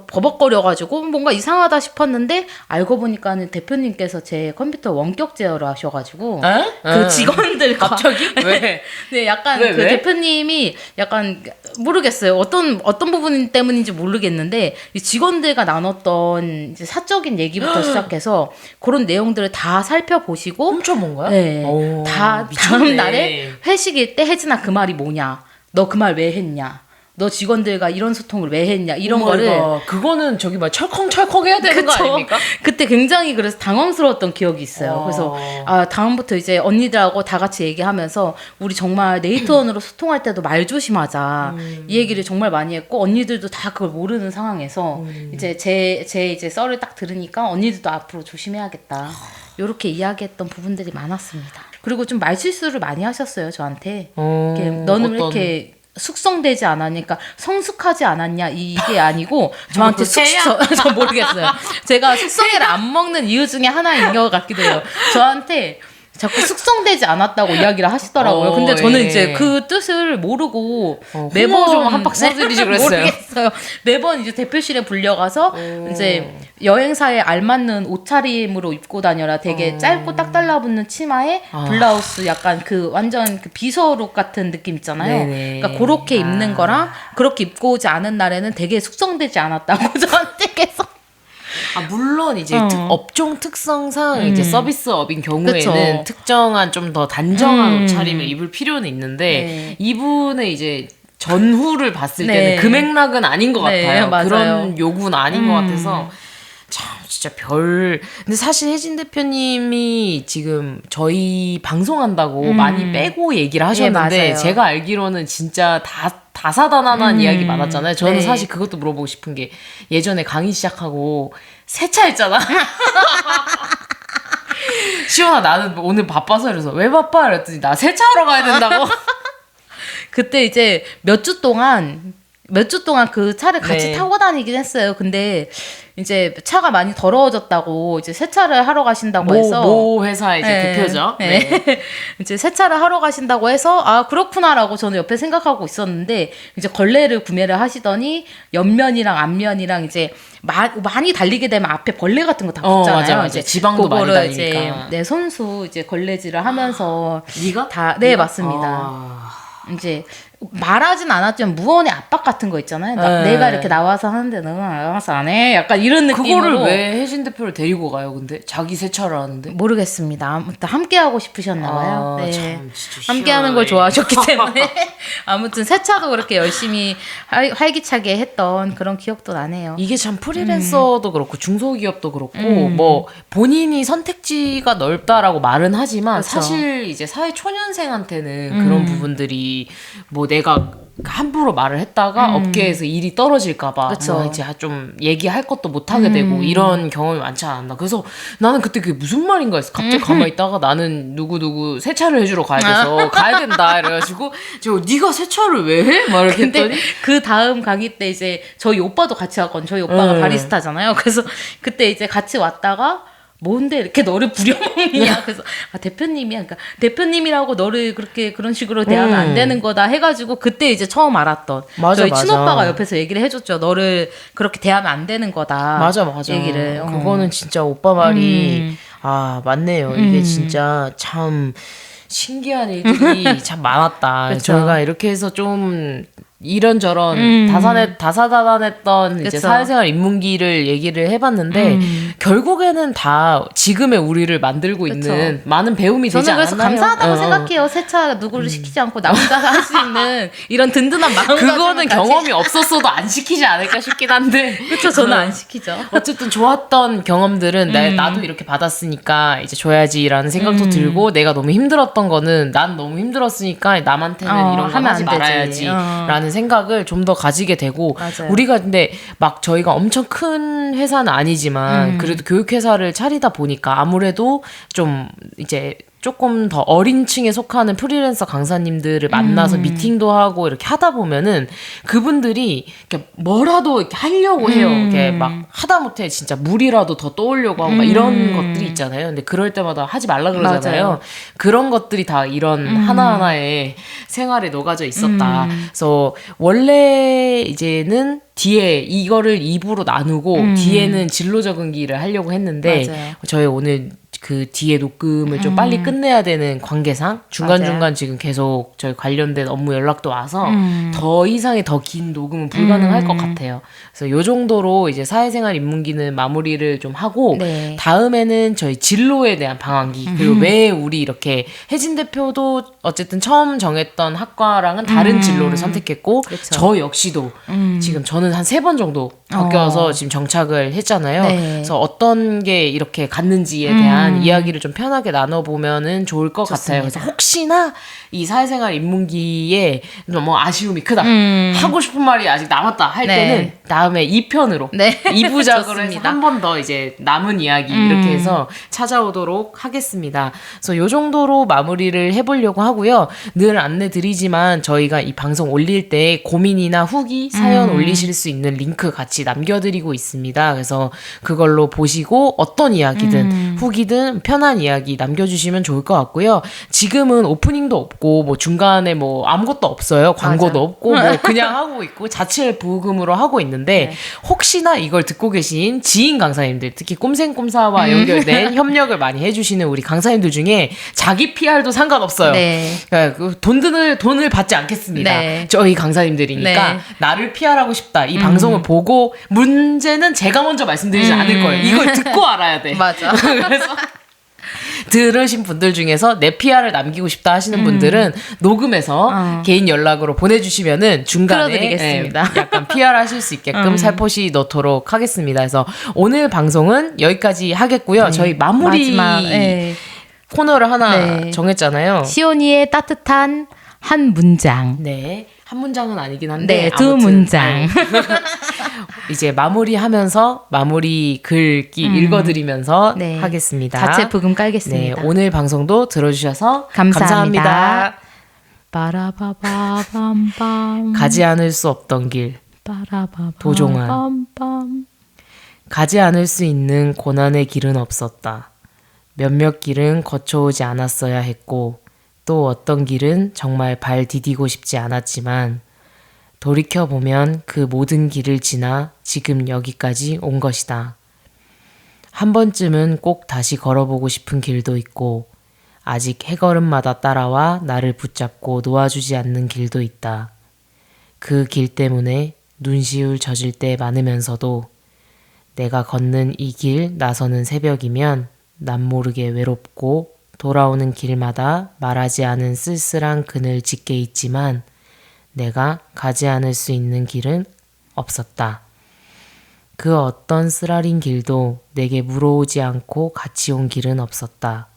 [SPEAKER 1] 버벅거려가지고 뭔가 이상하다 싶었는데 알고 보니까는 대표님께서 제 컴퓨터 원격 제어를 하셔가지고 그 직원들과
[SPEAKER 2] 갑자기 왜?
[SPEAKER 1] 네, 약간
[SPEAKER 2] 왜?
[SPEAKER 1] 대표님이 약간 모르겠어요. 어떤 부분 때문인지 모르겠는데 이 직원들과 나눴던 이제 사적인 얘기부터 시작해서 그런 내용들을 다 살펴보시고
[SPEAKER 2] 훔쳐본 거야?
[SPEAKER 1] 네,
[SPEAKER 2] 오,
[SPEAKER 1] 다
[SPEAKER 2] 미쳤네.
[SPEAKER 1] 다음 날에 회식일 때 혜진아 그 말이 뭐냐? 너 그 말 왜 했냐? 너 직원들과 이런 소통을 왜 했냐? 이런 거를
[SPEAKER 2] 그거는 저기 막 철컹철컹 해야 되는 거
[SPEAKER 1] 그쵸?
[SPEAKER 2] 아닙니까?
[SPEAKER 1] 그때 굉장히 그래서 당황스러웠던 기억이 있어요. 그래서 다음부터 이제 언니들하고 다 같이 얘기하면서 우리 정말 네이트원으로 소통할 때도 말 조심하자. 이 얘기를 정말 많이 했고 언니들도 다 그걸 모르는 상황에서 이제 제 이제 썰을 딱 들으니까 언니들도 앞으로 조심해야겠다. 요렇게 이야기했던 부분들이 많았습니다. 그리고 좀 말실수를 많이 하셨어요, 저한테. 이렇게 너는 왜 이렇게 숙성되지 않았니까 성숙하지 않았냐 이게 아니고 저한테 저 모르겠어요. 제가 숙성회를 안 먹는 이유 중에 하나인 것 같기도 해요. 저한테 자꾸 숙성되지 않았다고 이야기를 하시더라고요. 근데 저는 이제 그 뜻을 모르고 매번
[SPEAKER 2] 좀 한박 써드리지 그랬어요.
[SPEAKER 1] 모르겠어요. 매번 이제 대표실에 불려가서 이제 여행사에 알맞는 옷차림으로 입고 다녀라. 되게 짧고 딱 달라붙는 치마에 블라우스 약간 그 완전 그 비서룩 같은 느낌 있잖아요.
[SPEAKER 2] 네네.
[SPEAKER 1] 그러니까 그렇게 입는 거랑 그렇게 입고 오지 않은 날에는 되게 숙성되지 않았다고 저한테 계속.
[SPEAKER 2] 물론 이제 업종 특성상 이제 서비스업인 경우에는
[SPEAKER 1] 그쵸.
[SPEAKER 2] 특정한 좀 더 단정한 옷차림을 입을 필요는 있는데 이분의 이제 전후를 봤을 때는 그 맥락은 아닌 것
[SPEAKER 1] 네,
[SPEAKER 2] 같아요.
[SPEAKER 1] 맞아요.
[SPEAKER 2] 그런 요구는 아닌 것 같아서 참 진짜 진짜 근데 사실 혜진 대표님이 지금 저희 방송한다고 많이 빼고 얘기를 하셨는데
[SPEAKER 1] 예, 맞아요.
[SPEAKER 2] 제가 알기로는 진짜 다사다난한 이야기 많았잖아요. 저는
[SPEAKER 1] 네.
[SPEAKER 2] 사실 그것도 물어보고 싶은 게 예전에 강의 시작하고 세차했잖아. 시원아 나는 오늘 바빠서 이래서 왜 바빠? 이랬더니 나 세차하러 가야 된다고.
[SPEAKER 1] 그때 이제 몇 주 동안 그 차를 같이
[SPEAKER 2] 네.
[SPEAKER 1] 타고 다니긴 했어요. 근데 이제 차가 많이 더러워졌다고 이제 세차를 하러 가신다고 해서
[SPEAKER 2] 모 회사의 이제
[SPEAKER 1] 네.
[SPEAKER 2] 대표죠.
[SPEAKER 1] 네. 이제 세차를 하러 가신다고 해서 아 그렇구나라고 저는 옆에 생각하고 있었는데 이제 걸레를 구매를 하시더니 옆면이랑 앞면이랑 이제 많이 달리게 되면 앞에 벌레 같은 거 다 붙잖아요.
[SPEAKER 2] 맞아. 지방도 많이
[SPEAKER 1] 그거를
[SPEAKER 2] 달리니까.
[SPEAKER 1] 이제 내 손수 이제 걸레질을 하면서
[SPEAKER 2] 네가?
[SPEAKER 1] 다 네 맞습니다. 이제 말하진 않았지만 무언의 압박 같은 거 있잖아요.
[SPEAKER 2] 네.
[SPEAKER 1] 내가 이렇게 나와서 하는데 너는 알아서 안 해. 약간 이런 느낌으로.
[SPEAKER 2] 그거를 왜 혜진 대표를 데리고 가요? 근데 자기 세차를 하는데.
[SPEAKER 1] 모르겠습니다. 아무튼 함께 하고 싶으셨나 봐요. 네.
[SPEAKER 2] 참 진짜
[SPEAKER 1] 함께 하는 걸
[SPEAKER 2] 희한하네.
[SPEAKER 1] 좋아하셨기 때문에 아무튼 세차도 그렇게 열심히 활기차게 했던 그런 기억도 나네요.
[SPEAKER 2] 이게 참 프리랜서도 그렇고 중소기업도 그렇고 뭐 본인이 선택지가 넓다라고 말은 하지만
[SPEAKER 1] 그쵸.
[SPEAKER 2] 사실 이제 사회 초년생한테는 그런 부분들이 뭐 내가 함부로 말을 했다가 업계에서 일이 떨어질까봐
[SPEAKER 1] 그쵸.
[SPEAKER 2] 뭐 이제 좀 얘기할 것도 못 하게 되고 이런 경험이 많지 않았나. 그래서 나는 그때 그게 무슨 말인가 해서 갑자기 가만히 있다가 나는 누구 세차를 해주러 가야 돼서 가야 된다 이래가지고 네가 세차를 왜 해? 막 이렇게
[SPEAKER 1] 근데
[SPEAKER 2] 했더니
[SPEAKER 1] 그 다음 강의 때 이제 저희 오빠도 같이 왔거든요. 저희 오빠가
[SPEAKER 2] 네.
[SPEAKER 1] 바리스타잖아요. 그래서 그때 이제 같이 왔다가 뭔데 이렇게 너를 부려먹느냐. 그래서 아, 대표님이야. 그러니까 대표님이라고 너를 그런 식으로 대하면 안 되는 거다 해가지고 그때 이제 처음 알았던.
[SPEAKER 2] 맞아,
[SPEAKER 1] 저희
[SPEAKER 2] 맞아.
[SPEAKER 1] 친오빠가 옆에서 얘기를 해줬죠. 너를 그렇게 대하면 안 되는 거다.
[SPEAKER 2] 맞아.
[SPEAKER 1] 얘기를.
[SPEAKER 2] 그거는 진짜 오빠 말이 맞네요. 이게 진짜 참 신기한 일들이 참 많았다.
[SPEAKER 1] 그쵸.
[SPEAKER 2] 저희가 이렇게 해서 좀 이런저런 다사다난했던 이제
[SPEAKER 1] 그쵸.
[SPEAKER 2] 사회생활 입문기를 얘기를 해봤는데 결국에는 다 지금의 우리를 만들고 있는 많은 배움이 되지
[SPEAKER 1] 저는 그래서
[SPEAKER 2] 않았나요?
[SPEAKER 1] 감사하다고 생각해요. 세차 누구를 시키지 않고 나 혼자서 할 수 있는 이런 든든한 마음가짐을
[SPEAKER 2] 그거는 경험이 없었어도 안 시키지 않을까 싶긴 한데
[SPEAKER 1] 그렇죠. 저는 안 시키죠.
[SPEAKER 2] 어쨌든 좋았던 경험들은 나도 이렇게 받았으니까 이제 줘야지라는 생각도 들고 내가 너무 힘들었던 거는 난 너무 힘들었으니까 남한테는 이런 거
[SPEAKER 1] 하면
[SPEAKER 2] 하지
[SPEAKER 1] 안 되지.
[SPEAKER 2] 말아야지라는 생각을 좀 더 가지게 되고
[SPEAKER 1] 맞아요.
[SPEAKER 2] 우리가 근데 막 저희가 엄청 큰 회사는 아니지만 그래도 교육회사를 차리다 보니까 아무래도 좀 이제 조금 더 어린 층에 속하는 프리랜서 강사님들을 만나서 미팅도 하고 이렇게 하다 보면은 그분들이 이렇게 뭐라도 이렇게 하려고 해요. 이렇게 막 하다못해 진짜 물이라도 더 떠오려고 하고 막 이런 것들이 있잖아요. 근데 그럴 때마다 하지 말라 그러잖아요.
[SPEAKER 1] 맞아요.
[SPEAKER 2] 그런 것들이 다 이런 하나하나의 생활에 녹아져 있었다. 그래서 원래 이제는 뒤에 이거를 2부로 나누고 뒤에는 진로 적응기를 하려고 했는데
[SPEAKER 1] 맞아요.
[SPEAKER 2] 저희 오늘 그 뒤에 녹음을 좀 빨리 끝내야 되는 관계상 중간중간
[SPEAKER 1] 맞아요.
[SPEAKER 2] 지금 계속 저희 관련된 업무 연락도 와서 더 이상의 더 긴 녹음은 불가능할 것 같아요. 그래서 요 정도로 이제 사회생활 입문기는 마무리를 좀 하고
[SPEAKER 1] 네.
[SPEAKER 2] 다음에는 저희 진로에 대한 방황기 그리고 왜 우리 이렇게 혜진 대표도 어쨌든 처음 정했던 학과랑은 다른 진로를 선택했고
[SPEAKER 1] 그쵸.
[SPEAKER 2] 저 역시도 지금 저는 한 3번 정도 바뀌어서 지금 정착을 했잖아요.
[SPEAKER 1] 네.
[SPEAKER 2] 그래서 어떤 게 이렇게 갔는지에 대한 이야기를 좀 편하게 나눠보면은 좋을 것 같아요. 그래서 혹시나 이 사회생활 입문기에 뭐 아쉬움이 크다. 하고 싶은 말이 아직 남았다 할
[SPEAKER 1] 네.
[SPEAKER 2] 때는 다음에 2편으로
[SPEAKER 1] 네.
[SPEAKER 2] 2부작으로 해서
[SPEAKER 1] 좋습니다.
[SPEAKER 2] 한 번 더 이제 남은 이야기 이렇게 해서 찾아오도록 하겠습니다. 그래서 요 정도로 마무리를 해보려고 하고요. 늘 안내 드리지만 저희가 이 방송 올릴 때 고민이나 후기, 사연 올리실 수 있는 링크 같이 남겨드리고 있습니다. 그래서 그걸로 보시고 어떤 이야기든 후기든 편한 이야기 남겨주시면 좋을 것 같고요. 지금은 오프닝도 없고 뭐 중간에 뭐 아무것도 없어요. 광고도
[SPEAKER 1] 맞아.
[SPEAKER 2] 없고 뭐 그냥 하고 있고 자체 부금으로 하고 있는데 혹시나 이걸 듣고 계신 지인 강사님들 특히 꼼생꼼사와 연결된 협력을 많이 해주시는 우리 강사님들 중에 자기 PR도 상관없어요.
[SPEAKER 1] 네.
[SPEAKER 2] 그러니까 그 돈을 받지 않겠습니다.
[SPEAKER 1] 네.
[SPEAKER 2] 저희 강사님들이니까
[SPEAKER 1] 네.
[SPEAKER 2] 나를 PR하고 싶다. 이 방송을 보고 문제는 제가 먼저 말씀드리지 않을 거예요. 이걸 듣고 알아야 돼.
[SPEAKER 1] 맞아.
[SPEAKER 2] 그래서 들으신 분들 중에서 내 PR을 남기고 싶다 하시는 분들은 녹음해서 개인 연락으로 보내주시면은 중간에
[SPEAKER 1] 틀어드리겠습니다.
[SPEAKER 2] 약간 PR 하실 수 있게끔 살포시 넣도록 하겠습니다. 그래서 오늘 방송은 여기까지 하겠고요. 저희 마무리
[SPEAKER 1] 마지막,
[SPEAKER 2] 코너를 하나
[SPEAKER 1] 네.
[SPEAKER 2] 정했잖아요.
[SPEAKER 1] 시온이의 따뜻한 한 문장.
[SPEAKER 2] 네. 한 문장은 아니긴 한데
[SPEAKER 1] 네, 두
[SPEAKER 2] 아무튼,
[SPEAKER 1] 문장.
[SPEAKER 2] 이제 마무리하면서 마무리 글귀 읽어드리면서
[SPEAKER 1] 네.
[SPEAKER 2] 하겠습니다.
[SPEAKER 1] 자체 부금
[SPEAKER 2] 네,
[SPEAKER 1] 깔겠습니다.
[SPEAKER 2] 오늘 방송도 들어주셔서
[SPEAKER 1] 감사합니다.
[SPEAKER 2] 감사합니다.
[SPEAKER 1] 빠라바바밤밤.
[SPEAKER 2] 가지 않을 수 없던 길,
[SPEAKER 1] 빠라바밤.
[SPEAKER 2] 도종환. 가지 않을 수 있는 고난의 길은 없었다. 몇몇 길은 거쳐오지 않았어야 했고 또 어떤 길은 정말 발 디디고 싶지 않았지만 돌이켜보면 그 모든 길을 지나 지금 여기까지 온 것이다. 한 번쯤은 꼭 다시 걸어보고 싶은 길도 있고 아직 해걸음마다 따라와 나를 붙잡고 놓아주지 않는 길도 있다. 그 길 때문에 눈시울 젖을 때 많으면서도 내가 걷는 이 길 나서는 새벽이면 남 모르게 외롭고 돌아오는 길마다 말하지 않은 쓸쓸한 그늘 짙게 있지만 내가 가지 않을 수 있는 길은 없었다. 그 어떤 쓰라린 길도 내게 물어오지 않고 같이 온 길은 없었다.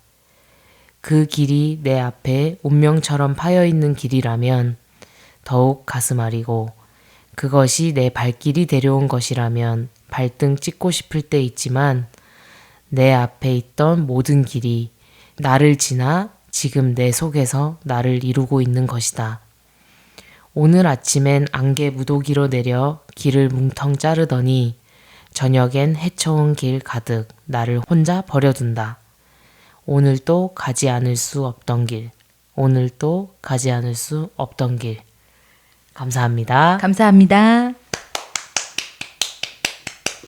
[SPEAKER 2] 그 길이 내 앞에 운명처럼 파여있는 길이라면 더욱 가슴 아리고 그것이 내 발길이 데려온 것이라면 발등 찍고 싶을 때 있지만 내 앞에 있던 모든 길이 나를 지나 지금 내 속에서 나를 이루고 있는 것이다. 오늘 아침엔 안개 무더기로 내려 길을 뭉텅 자르더니 저녁엔 헤쳐온 길 가득 나를 혼자 버려둔다. 오늘 또 가지 않을 수 없던 길, 오늘 또 가지 않을 수 없던 길. 감사합니다.
[SPEAKER 1] 감사합니다.